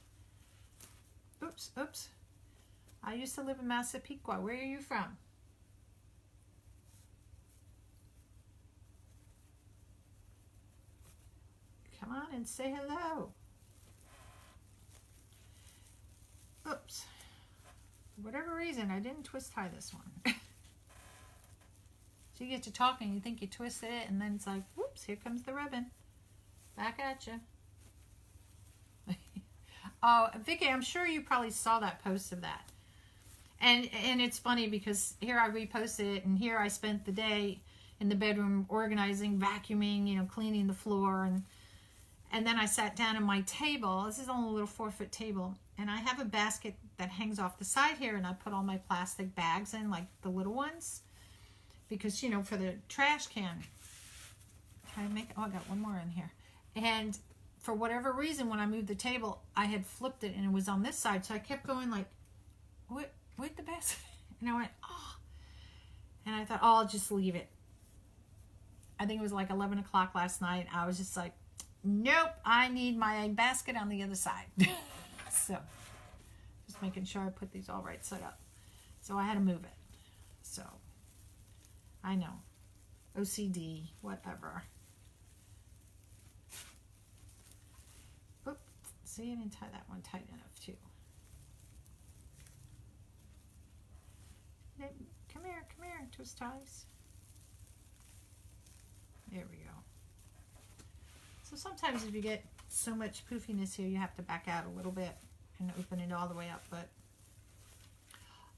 Speaker 1: I used to live in Massapequa. Where are you from? Come on and say hello. Oops. For whatever reason, I didn't twist tie this one. So you get to talking, you think you twisted it, and then it's like, whoops, here comes the ribbon. Back at you. Oh, Vicky, I'm sure you probably saw that post of that. And it's funny because here I reposted it, and here I spent the day in the bedroom organizing, vacuuming, you know, cleaning the floor, and then I sat down at my table. This is only a little 4-foot table, and I have a basket that hangs off the side here, and I put all my plastic bags in, like the little ones, because, you know, for the trash can. I got one more in here. And for whatever reason, when I moved the table, I had flipped it, and it was on this side, so I kept going like, where'd the basket? And I went, oh. And I thought, oh, I'll just leave it. I think it was like 11 o'clock last night. I was just like, nope, I need my basket on the other side. So, just making sure I put these all right set up. So I had to move it. So, I know. OCD, whatever. Oop, see, I didn't tie that one tight enough too. Come here, twist ties. There we go. So sometimes if you get so much poofiness here, you have to back out a little bit and open it all the way up, but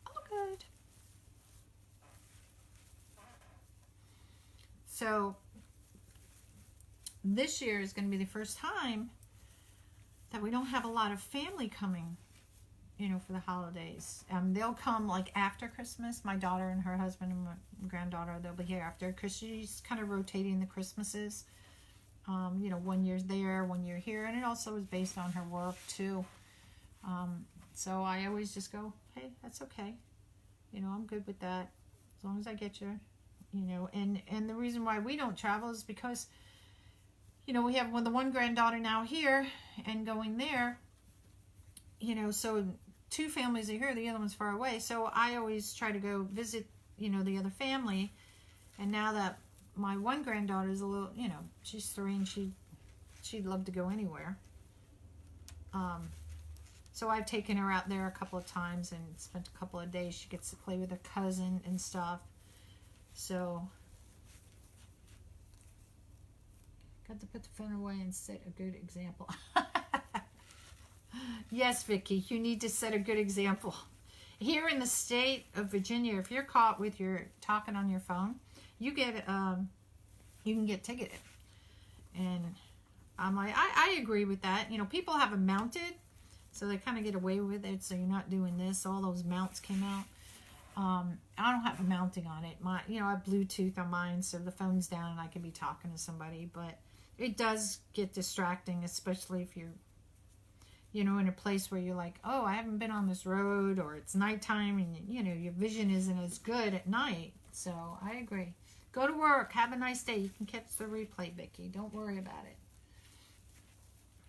Speaker 1: all good. So this year is going to be the first time that we don't have a lot of family coming, you know, for the holidays. They'll come like after Christmas. My daughter and her husband and my granddaughter, they'll be here after, because she's kind of rotating the Christmases. You know, 1 year's there, 1 year here, and it also is based on her work too. So I always just go, hey, that's okay. You know, I'm good with that as long as I get you. You know, and the reason why we don't travel is because, you know, we have the one granddaughter now here and going there. You know, so 2 families are here, the other one's far away. So I always try to go visit, you know, the other family. And now that my one granddaughter is a little, you know, she's 3 and she'd love to go anywhere. So I've taken her out there a couple of times and spent a couple of days. She gets to play with her cousin and stuff. So got to put the phone away and set a good example. Yes, Vicky, you need to set a good example. Here in the state of Virginia, if you're caught with your talking on your phone, you get you can get ticketed. And I'm like, I agree with that. You know, people have them mounted, so they kind of get away with it. So you're not doing this. All those mounts came out. I don't have a mounting on it. You know, I have Bluetooth on mine, so the phone's down and I can be talking to somebody. But it does get distracting, especially if you're, you know, in a place where you're like, oh, I haven't been on this road, or it's nighttime and, you know, your vision isn't as good at night. So I agree. Go to work. Have a nice day. You can catch the replay, Vicky. Don't worry about it.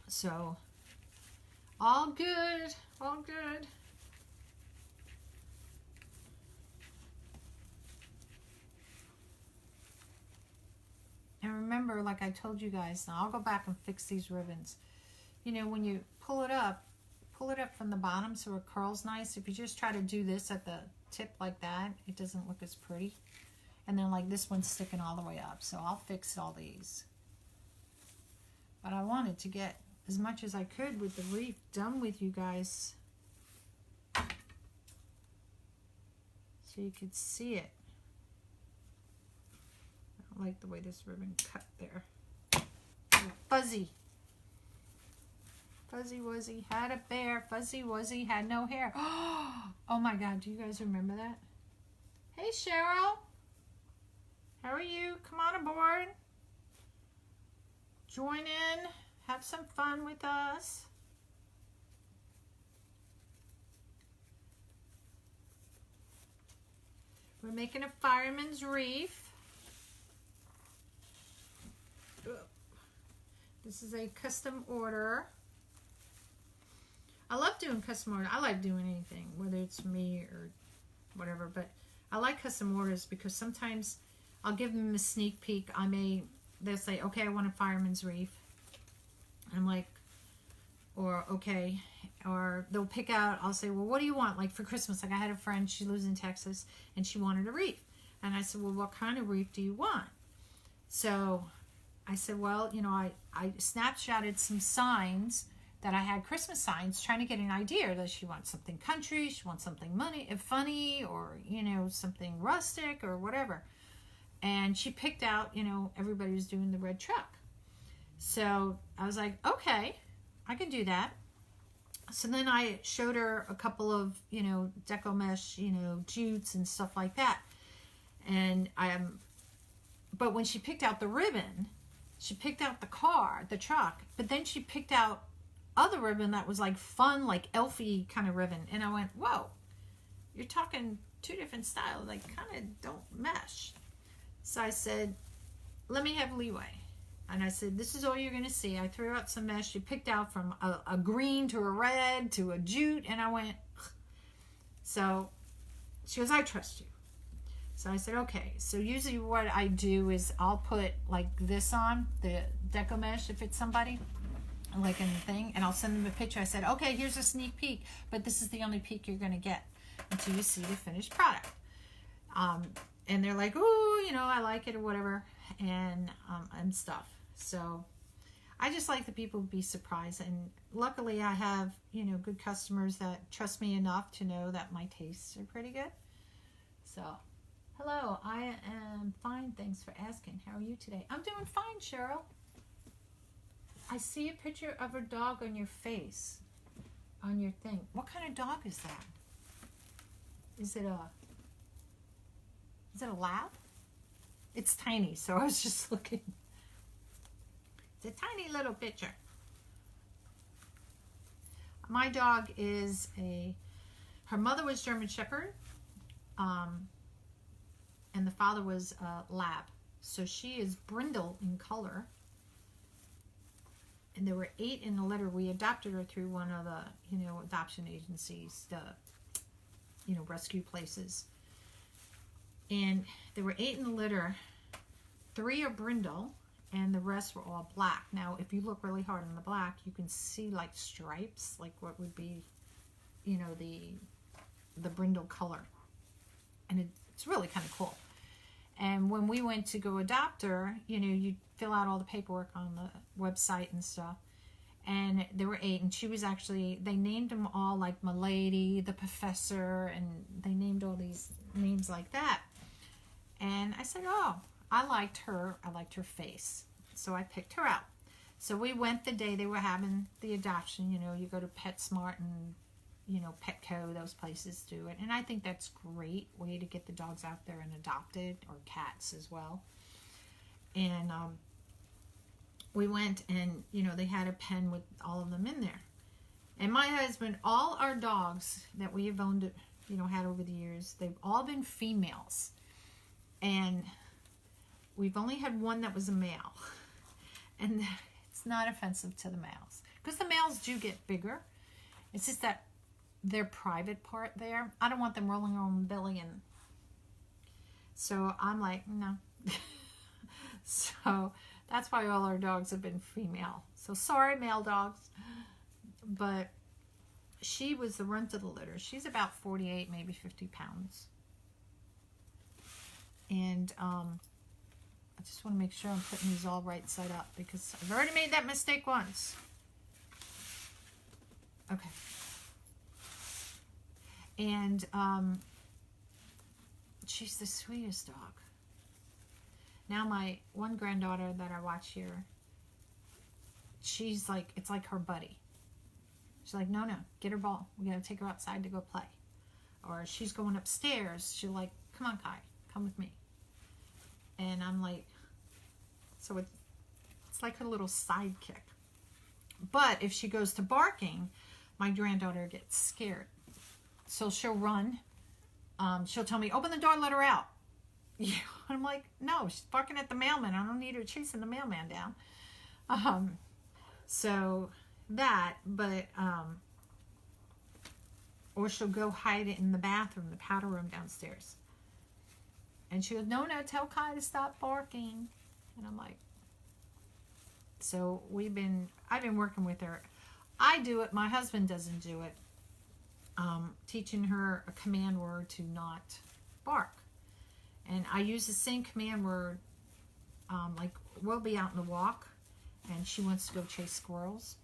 Speaker 1: So, all good. All good. And remember, like I told you guys, now I'll go back and fix these ribbons. You know, when you pull it up from the bottom so it curls nice. If you just try to do this at the tip like that, it doesn't look as pretty. And then like this one's sticking all the way up. So I'll fix all these. But I wanted to get as much as I could with the wreath done with you guys, so you could see it. I don't like the way this ribbon cut there. Fuzzy. Fuzzy Wuzzy had a bear. Fuzzy Wuzzy had no hair. Oh my God, do you guys remember that? Hey Cheryl. How are you? Come on aboard. Join in. Have some fun with us. We're making a fireman's wreath. This is a custom order. I love doing custom orders. I like doing anything, whether it's me or whatever, but I like custom orders because sometimes I'll give them a sneak peek. They'll say, okay, I want a fireman's wreath. I'm like, or okay, or they'll pick out, I'll say, well, what do you want? Like for Christmas, like I had a friend, she lives in Texas, and she wanted a wreath. And I said, well, what kind of wreath do you want? So I said, well, you know, I snapshotted some signs that I had, Christmas signs, trying to get an idea. Does she want something country? She wants something funny, or, you know, something rustic or whatever. And she picked out, you know, everybody was doing the red truck. So I was like, okay, I can do that. So then I showed her a couple of, you know, deco mesh, you know, jutes and stuff like that. And but when she picked out the ribbon, she picked out the car, the truck, but then she picked out other ribbon that was like fun, like elfy kind of ribbon. And I went, whoa, you're talking 2 different styles, like kind of don't mesh. So I said, let me have leeway. And I said, this is all you're going to see. I threw out some mesh. She picked out from a green to a red to a jute. And I went, ugh. So she goes, I trust you. So I said, okay. So usually what I do is I'll put like this on, the deco mesh if it's somebody, like in the thing, and I'll send them a picture. I said, okay, here's a sneak peek, but this is the only peek you're going to get until you see the finished product. And they're like, oh, you know, I like it or whatever, and stuff. So I just like the people to be surprised, and luckily I have, you know, good customers that trust me enough to know that my tastes are pretty good. So, hello, I am fine, thanks for asking. How are you today? I'm doing fine, Cheryl. I see a picture of a dog on your face, on your thing. What kind of dog is that? Is it a lab? It's tiny, so I was just looking. It's a tiny little picture. My dog is her mother was German Shepherd, and the father was a lab. So she is brindle in color. And there were 8 in the litter. We adopted her through one of the, you know, adoption agencies, the, you know, rescue places. And there were 8 in the litter. 3 are brindle, and the rest were all black. Now, if you look really hard on the black, you can see like stripes, like what would be, you know, the brindle color. And it's really kind of cool. And when we went to go adopt her, you know, you fill out all the paperwork on the website and stuff. And there were 8, and she was actually, they named them all like Milady, the Professor, and they named all these names like that. And I said, oh, I liked her face. So I picked her out. So we went the day they were having the adoption. You know, you go to PetSmart and, you know, Petco, those places do it. And I think that's a great way to get the dogs out there and adopted, or cats as well. And we went, and, you know, they had a pen with all of them in there. And my husband, all our dogs that we have owned, you know, had over the years, they've all been females. And we've only had one that was a male. And it's not offensive to the males, because the males do get bigger. It's just that their private part there, I don't want them rolling on the belly. And so I'm like, no. So that's why all our dogs have been female. So sorry, male dogs. But she was the runt of the litter. She's about 48, maybe 50 pounds. And I just want to make sure I'm putting these all right side up, because I've already made that mistake once. Okay. And she's the sweetest dog. Now my one granddaughter that I watch here, she's like, it's like her buddy. She's like, no, get her ball. We got to take her outside to go play. Or she's going upstairs. She's like, come on, Kai, come with me. And I'm like, so it's like her little sidekick. But if she goes to barking, my granddaughter gets scared. So she'll run. She'll tell me, open the door, let her out. Yeah, I'm like, no, she's barking at the mailman. I don't need her chasing the mailman down. So that, but, or she'll go hide it in the bathroom, the powder room downstairs. And she goes, no, tell Kai to stop barking. And I'm like, so I've been working with her. I do it, my husband doesn't do it. Teaching her a command word to not bark. And I use the same command word, like we'll be out on a walk, and she wants to go chase squirrels.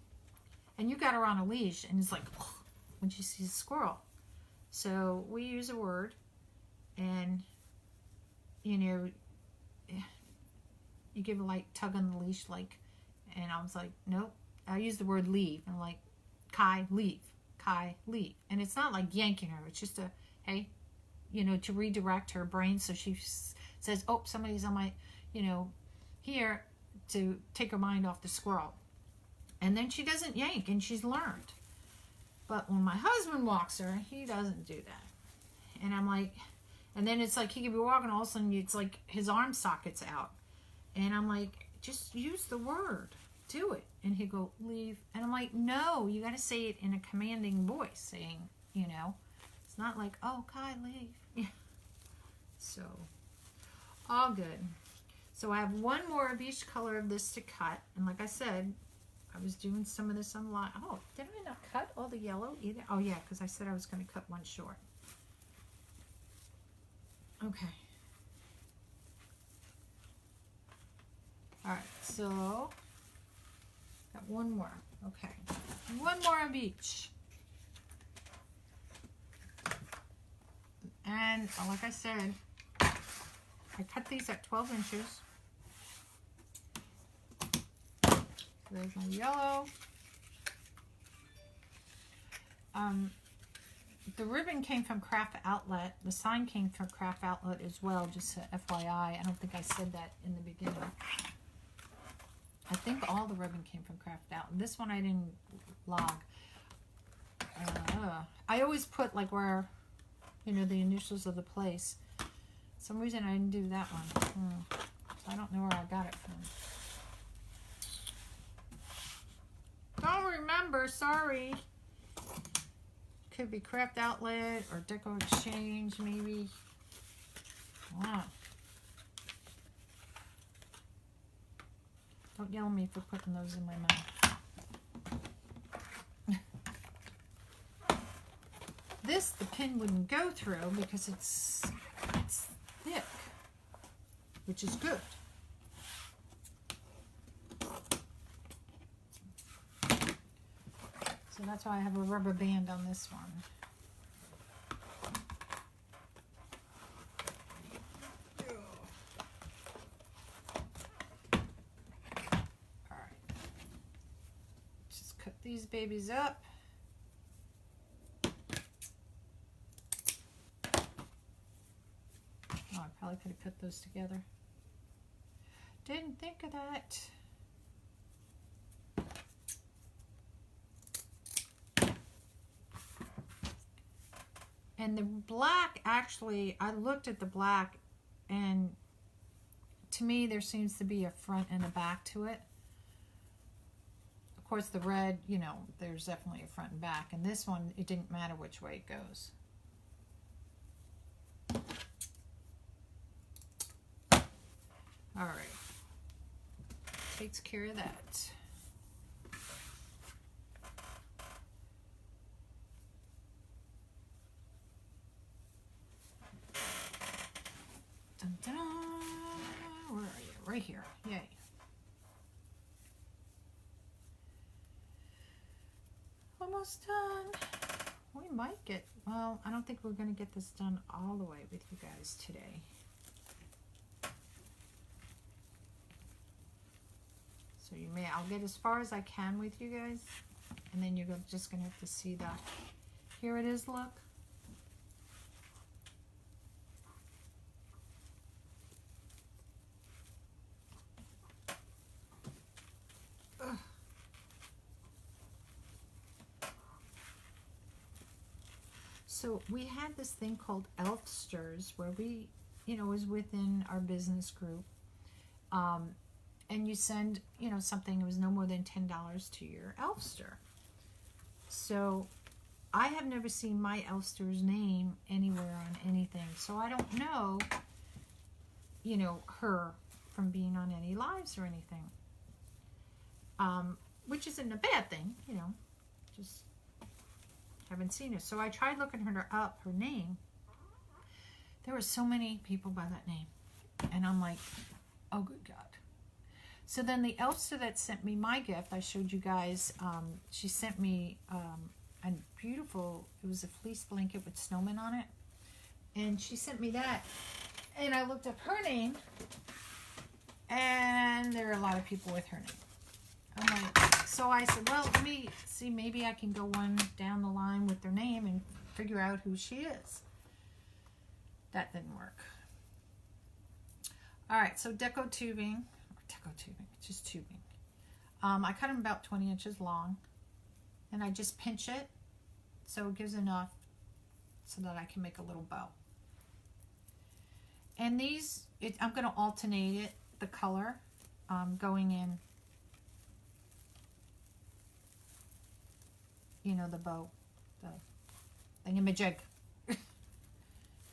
Speaker 1: And you got her on a leash, and it's like, when she sees a squirrel. So we use a word, and, you know, you give a like tug on the leash, like, and I was like, nope. I use the word leave. And I'm like, Kai, leave. Kai, leave. And it's not like yanking her. It's just a, hey, you know, to redirect her brain. So she says, oh, somebody's on my, you know, here, to take her mind off the squirrel. And then she doesn't yank, and she's learned. But when my husband walks her, he doesn't do that. And I'm like, and then it's like he could be walking, all of a sudden it's like his arm socket's out. And I'm like, just use the word. Do it. And he'd go, leave. And I'm like, no, you got to say it in a commanding voice, saying, you know, it's not like, oh, Kai, leave. Yeah. So all good. So I have one more of each color of this to cut. And like I said, I was doing some of this online. Oh, did I not cut all the yellow either? Oh yeah, because I said I was going to cut one short. Okay. All right, so got one more. Okay, one more of each. And like I said, I cut these at 12 inches. So there's my yellow. The ribbon came from Craft Outlet. The sign came from Craft Outlet as well, just FYI. I don't think I said that in the beginning. I think all the ribbon came from Craft Outlet. This one I didn't log. I always put like where, you know, the initials of the place. For some reason I didn't do that one. So I don't know where I got it from. Don't remember, sorry. Could be Craft Outlet or Deco Exchange, maybe. Wow. Don't yell at me for putting those in my mouth. This, the pin wouldn't go through because it's thick, which is good. So that's why I have a rubber band on this one. All right. Just cut these babies up. Oh, I probably could have put those together. Didn't think of that. And the black, actually, I looked at the black, and to me, there seems to be a front and a back to it. Of course, the red, you know, there's definitely a front and back. And this one, it didn't matter which way it goes. All right. Takes care of that. Dun, dun, dun. Where are you? Right here. Yay. Almost done. We might get, well, I don't think we're going to get this done all the way with you guys today. So you may, I'll get as far as I can with you guys, and then you're just going to have to see that. Here it is, look. So we had this thing called Elfsters where we, you know, was within our business group. And you send, you know, something, it was no more than $10 to your Elfster. So I have never seen my Elfster's name anywhere on anything. So I don't know, you know, her from being on any lives or anything. Which isn't a bad thing, you know, just haven't seen her. So I tried looking her up, her name. There were so many people by that name. And I'm like, oh, good God. So then the Elfster that sent me my gift, I showed you guys, she sent me a beautiful, it was a fleece blanket with snowmen on it. And she sent me that. And I looked up her name. And there are a lot of people with her name. I'm like, so I said, well, let me see, maybe I can go one down the line with their name and figure out who she is. That didn't work. All right, so deco tubing, just tubing. I cut them about 20 inches long, and I just pinch it so it gives enough so that I can make a little bow. And these, I'm going to alternate it, the color, going in, you know, the bow, the thingamajig.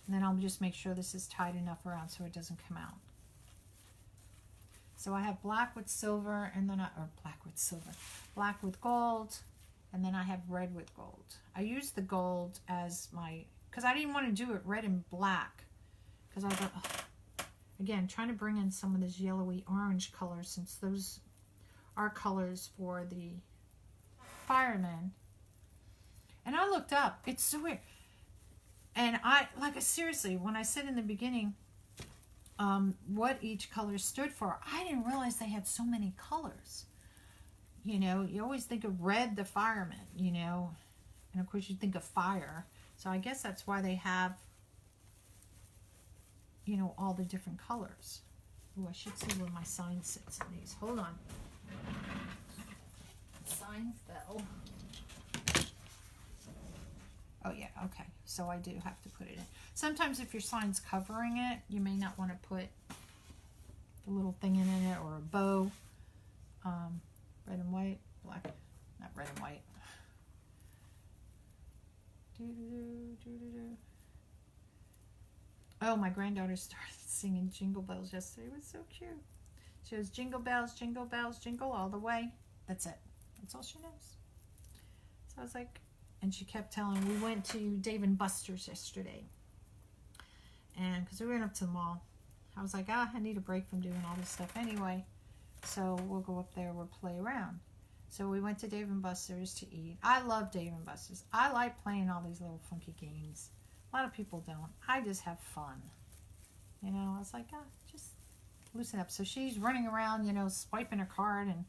Speaker 1: And then I'll just make sure this is tied enough around so it doesn't come out. So I have black with silver, and then black with gold, and then I have red with gold. I use the gold as my, because I didn't want to do it red and black, because I thought, oh, again, trying to bring in some of this yellowy orange color, since those are colors for the Fireman. And I looked up, it's so weird. And seriously, when I said in the beginning what each color stood for, I didn't realize they had so many colors. You know, you always think of red, the Fireman, you know, and of course you think of fire. So I guess that's why they have, you know, all the different colors. Oh, I should see where my sign sits in these. Hold on. Sign fell. Oh yeah, okay. So I do have to put it in. Sometimes if your sign's covering it, you may not want to put the little thing in it or a bow. Red and white, black, not red and white. Oh, my granddaughter started singing Jingle Bells yesterday. It was so cute. She was jingle bells, jingle all the way. That's it. That's all she knows. So I was like, and she kept telling, we went to Dave & Buster's yesterday. And because we went up to the mall, I was like, I need a break from doing all this stuff anyway. So we'll go up there, we'll play around. So we went to Dave & Buster's to eat. I love Dave & Buster's. I like playing all these little funky games. A lot of people don't. I just have fun. You know, I was like, just loosen up. So she's running around, you know, swiping her card. And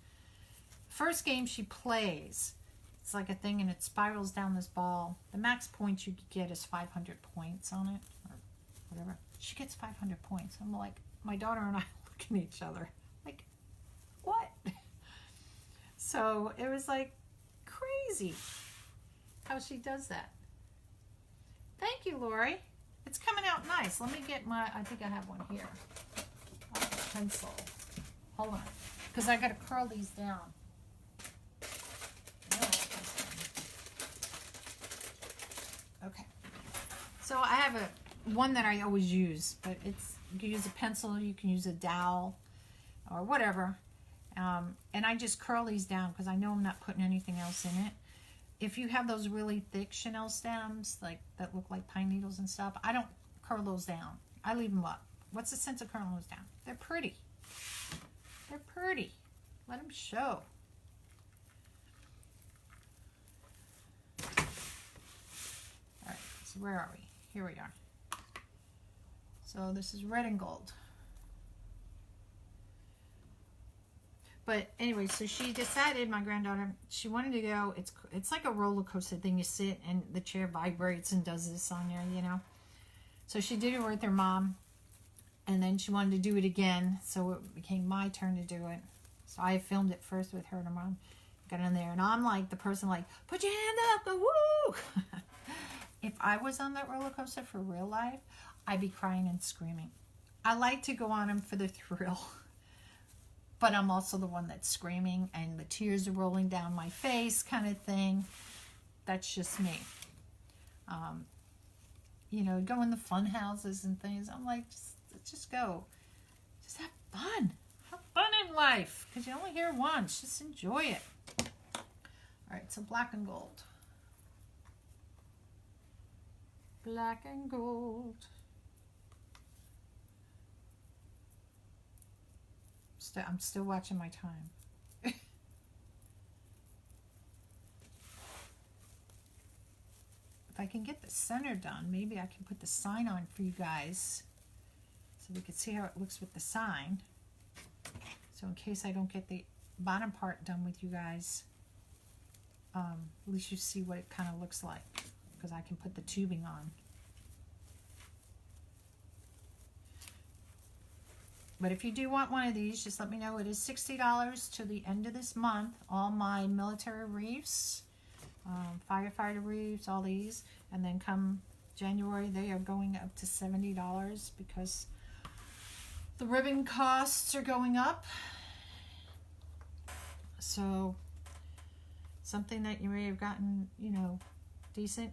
Speaker 1: first game she plays, it's like a thing and it spirals down this ball. The max points you get is 500 points on it, or whatever. She gets 500 points. I'm like, my daughter and I look at each other like, what? So it was like crazy how she does that. Thank you, Lori. It's coming out nice. Let me get my, I think I have one here. Pencil. Hold on. Because I got to curl these down. Okay. So I have one that I always use, but it's, you can use a pencil, you can use a dowel, or whatever. And I just curl these down because I know I'm not putting anything else in it. If you have those really thick Chanel stems, like that look like pine needles and stuff, I don't curl those down. I leave them up. What's the sense of curling those down? They're pretty. They're pretty. Let them show. All right, so where are we? Here we are. So this is red and gold. But anyway, so she decided, my granddaughter, she wanted to go. It's like a roller coaster thing. You sit and the chair vibrates and does this on there, you know. So she did it with her mom, and then she wanted to do it again. So it became my turn to do it. So I filmed it first with her and her mom. Got in there, and I'm like the person like, put your hand up, go woo. If I was on that roller coaster for real life, I'd be crying and screaming. I like to go on them for the thrill. But I'm also the one that's screaming and the tears are rolling down my face kind of thing. That's just me. You know, go in the fun houses and things. I'm like, just go. Just have fun. Have fun in life. Because you only hear once. Just enjoy it. All right, so black and gold. Black and gold. I'm still watching my time. If I can get the center done, maybe I can put the sign on for you guys so we can see how it looks with the sign. So in case I don't get the bottom part done with you guys, at least you see what it kind of looks like, because I can put the tubing on. But if you do want one of these, just let me know. It is $60 to the end of this month. All my military wreaths, firefighter wreaths, all these. And then come January, they are going up to $70 because the ribbon costs are going up. So something that you may have gotten, you know, decent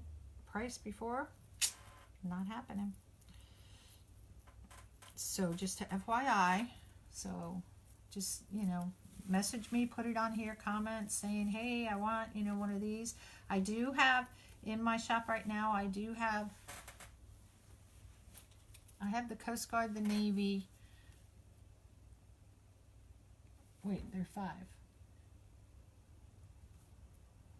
Speaker 1: price before, not happening. So just to FYI, so just, you know, message me, put it on here, comment saying, hey, I want, you know, one of these. I do have in my shop right now, I have the Coast Guard, the Navy. Wait, there are 5.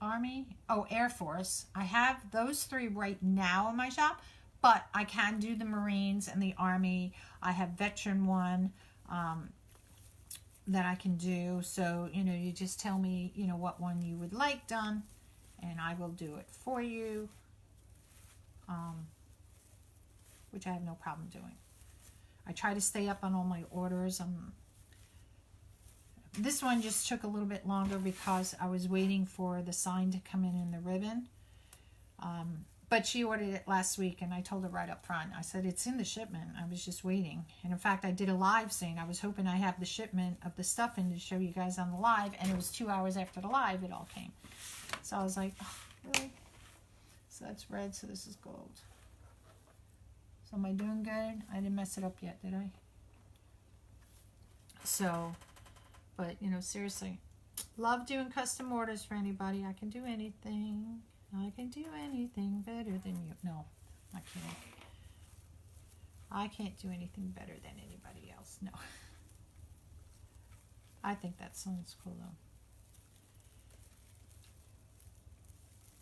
Speaker 1: Army, oh, Air Force. I have those 3 right now in my shop, but I can do the Marines and the Army. I have veteran one that I can do. So, you know, you just tell me, you know, what one you would like done, and I will do it for you, which I have no problem doing. I try to stay up on all my orders. This one just took a little bit longer because I was waiting for the sign to come in the ribbon. But she ordered it last week, and I told her right up front. I said, it's in the shipment. I was just waiting. And in fact, I did a live saying I was hoping I have the shipment of the stuff in to show you guys on the live. And it was 2 hours after the live, it all came. So I was like, oh, really? So that's red, so this is gold. So am I doing good? I didn't mess it up yet, did I? So... But, you know, seriously, love doing custom orders for anybody. I can do anything. I can do anything better than you. No, not kidding. I can't do anything better than anybody else. No. I think that sounds cool,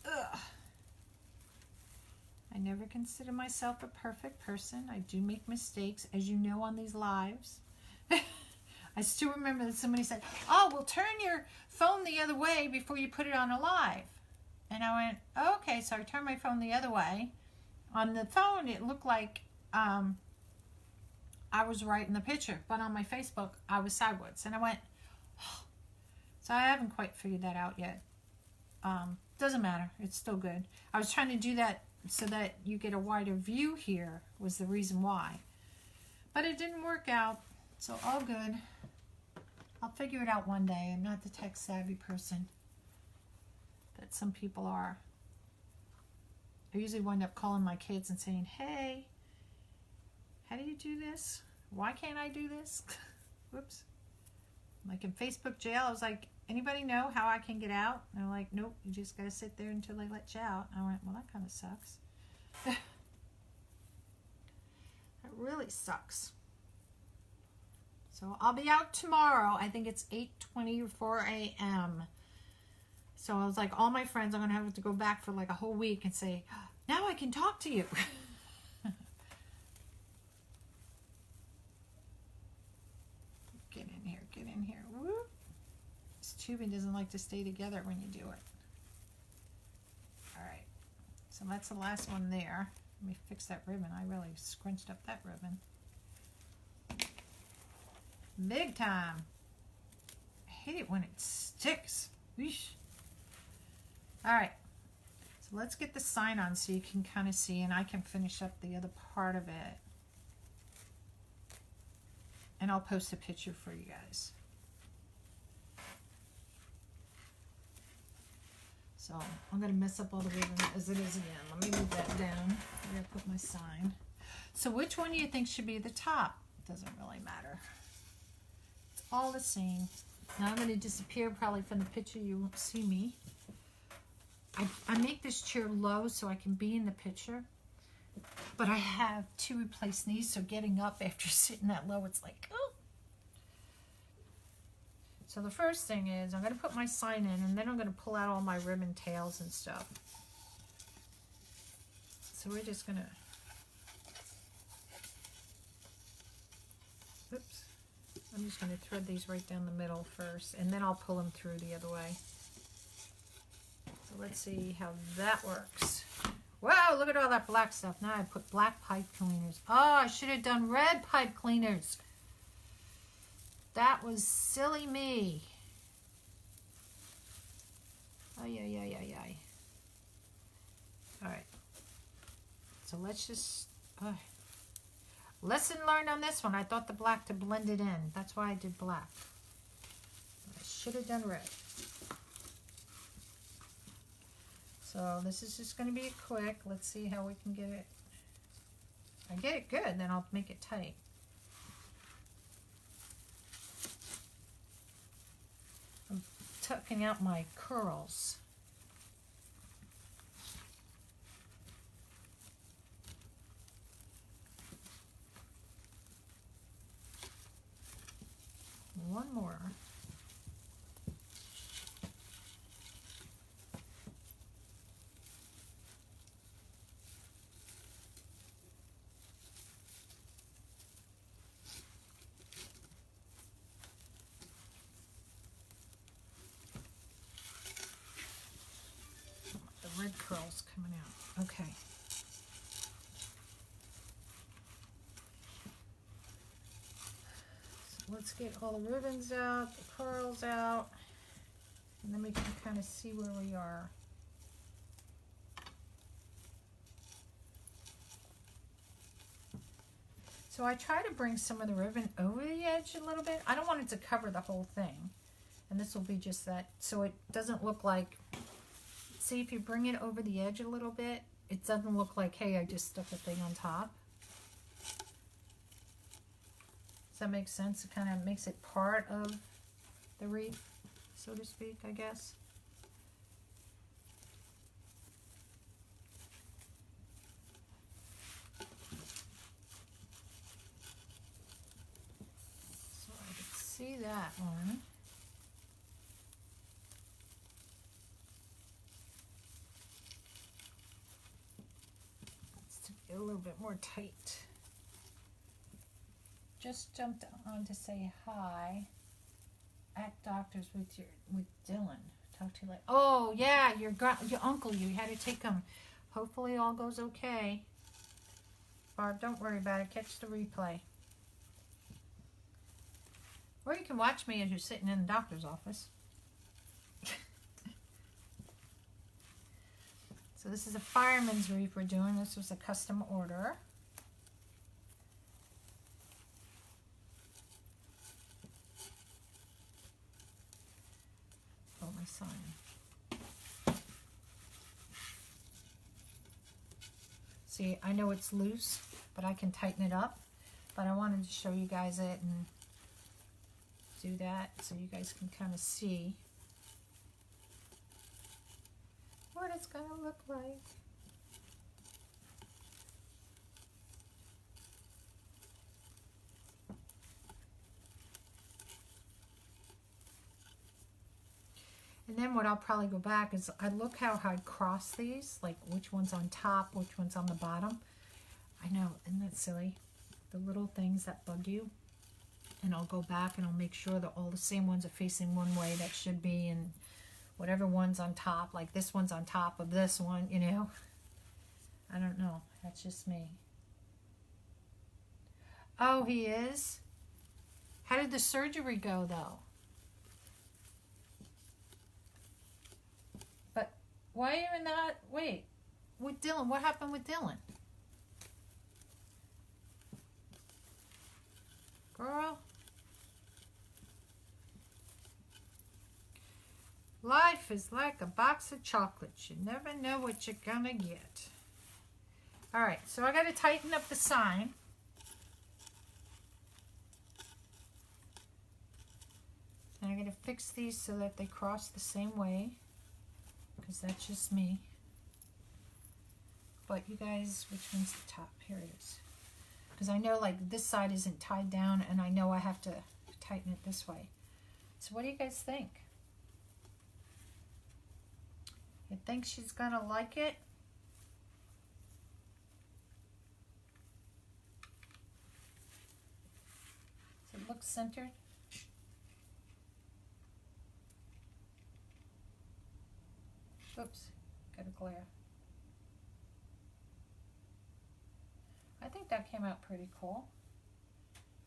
Speaker 1: though. Ugh. I never consider myself a perfect person. I do make mistakes, as you know, on these lives. I still remember that somebody said, oh, well, turn your phone the other way before you put it on a live. And I went, oh, okay, so I turned my phone the other way. On the phone, it looked like I was right in the picture. But on my Facebook, I was sideways. And I went, oh. So I haven't quite figured that out yet. Doesn't matter. It's still good. I was trying to do that so that you get a wider view here was the reason why. But it didn't work out. So all good. I'll figure it out one day. I'm not the tech savvy person that some people are. I usually wind up calling my kids and saying, hey, how do you do this? Why can't I do this? Whoops. Like in Facebook jail, I was like, anybody know how I can get out? And they're like, nope, you just got to sit there until they let you out. I went, well, that kind of sucks. That really sucks. So I'll be out tomorrow. I think it's 8:24 a.m. So I was like, all my friends, I'm going to have to go back for like a whole week and say, now I can talk to you. Get in here, get in here. Whoop. This tubing doesn't like to stay together when you do it. All right. So that's the last one there. Let me fix that ribbon. I really scrunched up that ribbon. Big time. I hate it when it sticks. Eesh. All right. So let's get the sign on so you can kind of see, and I can finish up the other part of it. And I'll post a picture for you guys. So I'm going to mess up all the ribbon as it is again. Let me move that down. I'm going to put my sign. So which one do you think should be the top? Doesn't really matter. All the same. Now I'm going to disappear probably from the picture. You won't see me. I make this chair low so I can be in the picture. But I have to replace these, so getting up after sitting that low, it's like, oh. So the first thing is I'm going to put my sign in, and then I'm going to pull out all my ribbon tails and stuff. So we're just going to, oops. I'm just going to thread these right down the middle first, and then I'll pull them through the other way. So let's see how that works. Wow, look at all that black stuff. Now I put black pipe cleaners. Oh, I should have done red pipe cleaners. That was silly me. Ay, ay, ay, ay, ay. All right. So let's just... Lesson learned on this one. I thought the black to blend it in. That's why I did black. I should have done red. So this is just going to be quick. Let's see how we can get it. If I get it good, then I'll make it tight. tucking out my curls. One more. The red curls coming out. Okay. Let's get all the ribbons out, the curls out, and then we can kind of see where we are. So I try to bring some of the ribbon over the edge a little bit. I don't want it to cover the whole thing. And this will be just that, so it doesn't look like, see, if you bring it over the edge a little bit, it doesn't look like, hey, I just stuck a thing on top. Does that make sense? It kind of makes it part of the wreath, so to speak, I guess. So I can see that one. It's to be a little bit more tight. Just jumped on to say hi at doctor's with Dylan. Talk to you later. Oh yeah, your uncle. You had to take him. Hopefully all goes okay. Barb, don't worry about it. Catch the replay. Or you can watch me as you're sitting in the doctor's office. So this is a fireman's wreath we're doing. This was a custom order. My sign. See, I know it's loose, but I can tighten it up. But I wanted to show you guys it and do that so you guys can kind of see what it's going to look like. And then what I'll probably go back is I look how I cross these, like which one's on top, which one's on the bottom. I know, isn't that silly? The little things that bug you. And I'll go back and I'll make sure that all the same ones are facing one way that should be, and whatever one's on top, like this one's on top of this one, you know. I don't know. That's just me. Oh, he is? How did the surgery go, though? Why are you not? Wait, with Dylan, what happened with Dylan? Girl. Life is like a box of chocolates. You never know what you're gonna get. Alright, so I gotta tighten up the sign. And I'm gonna fix these so that they cross the same way. Because that's just me. But you guys, which one's the top? Here it is. Because I know like this side isn't tied down and I know I have to tighten it this way. So what do you guys think? You think she's gonna like it? Does it look centered? Oops, got a glare. I think that came out pretty cool.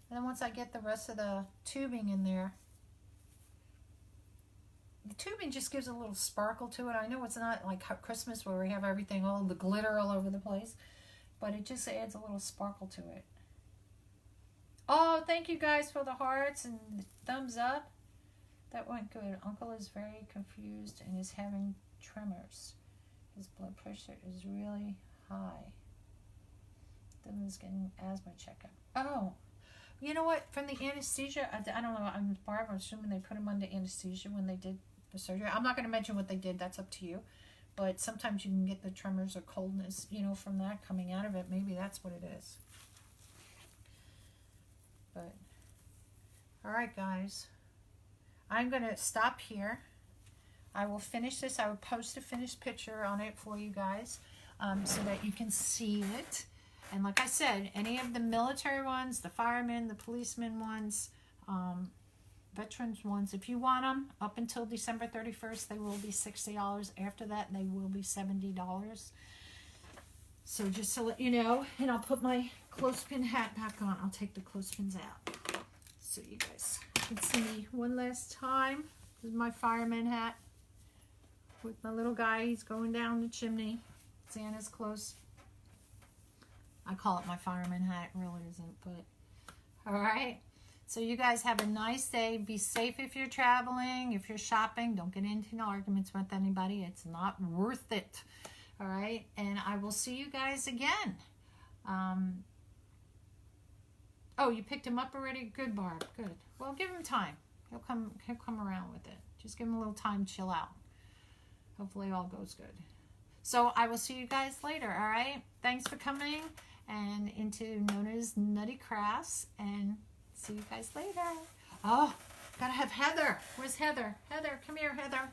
Speaker 1: And then once I get the rest of the tubing in there, the tubing just gives a little sparkle to it. I know it's not like Christmas where we have everything, all the glitter all over the place, but it just adds a little sparkle to it. Oh, thank you guys for the hearts and the thumbs up. That went good. Uncle is very confused and is having tremors. His blood pressure is really high. Dylan's getting asthma checkup. Oh, you know what? From the anesthesia, I don't know. I'm Barbara. I'm assuming they put him under anesthesia when they did the surgery. I'm not going to mention what they did. That's up to you. But sometimes you can get the tremors or coldness, you know, from that coming out of it. Maybe that's what it is. But, all right, guys. I'm going to stop here. I will finish this. I will post a finished picture on it for you guys so that you can see it. And like I said, any of the military ones, the firemen, the policemen ones, veterans ones, if you want them, up until December 31st, they will be $60. After that, they will be $70. So just to let you know, and I'll put my clothespin hat back on. I'll take the clothespins out so you guys can see me one last time. This is my fireman hat with my little guy. He's going down the chimney. Santa's close. I call it my fireman hat. It really isn't, but all right. So you guys have a nice day. Be safe if you're traveling, if you're shopping. Don't get into arguments with anybody. It's not worth it. All right. And I will see you guys again. Oh, you picked him up already? Good, Barb. Good. Well, give him time. He'll come around with it. Just give him a little time to chill out. Hopefully all goes good. So I will see you guys later, all right? Thanks for coming and into NonnasNuttykrafts, and see you guys later. Oh, gotta have Heather. Where's Heather? Heather, come here, Heather.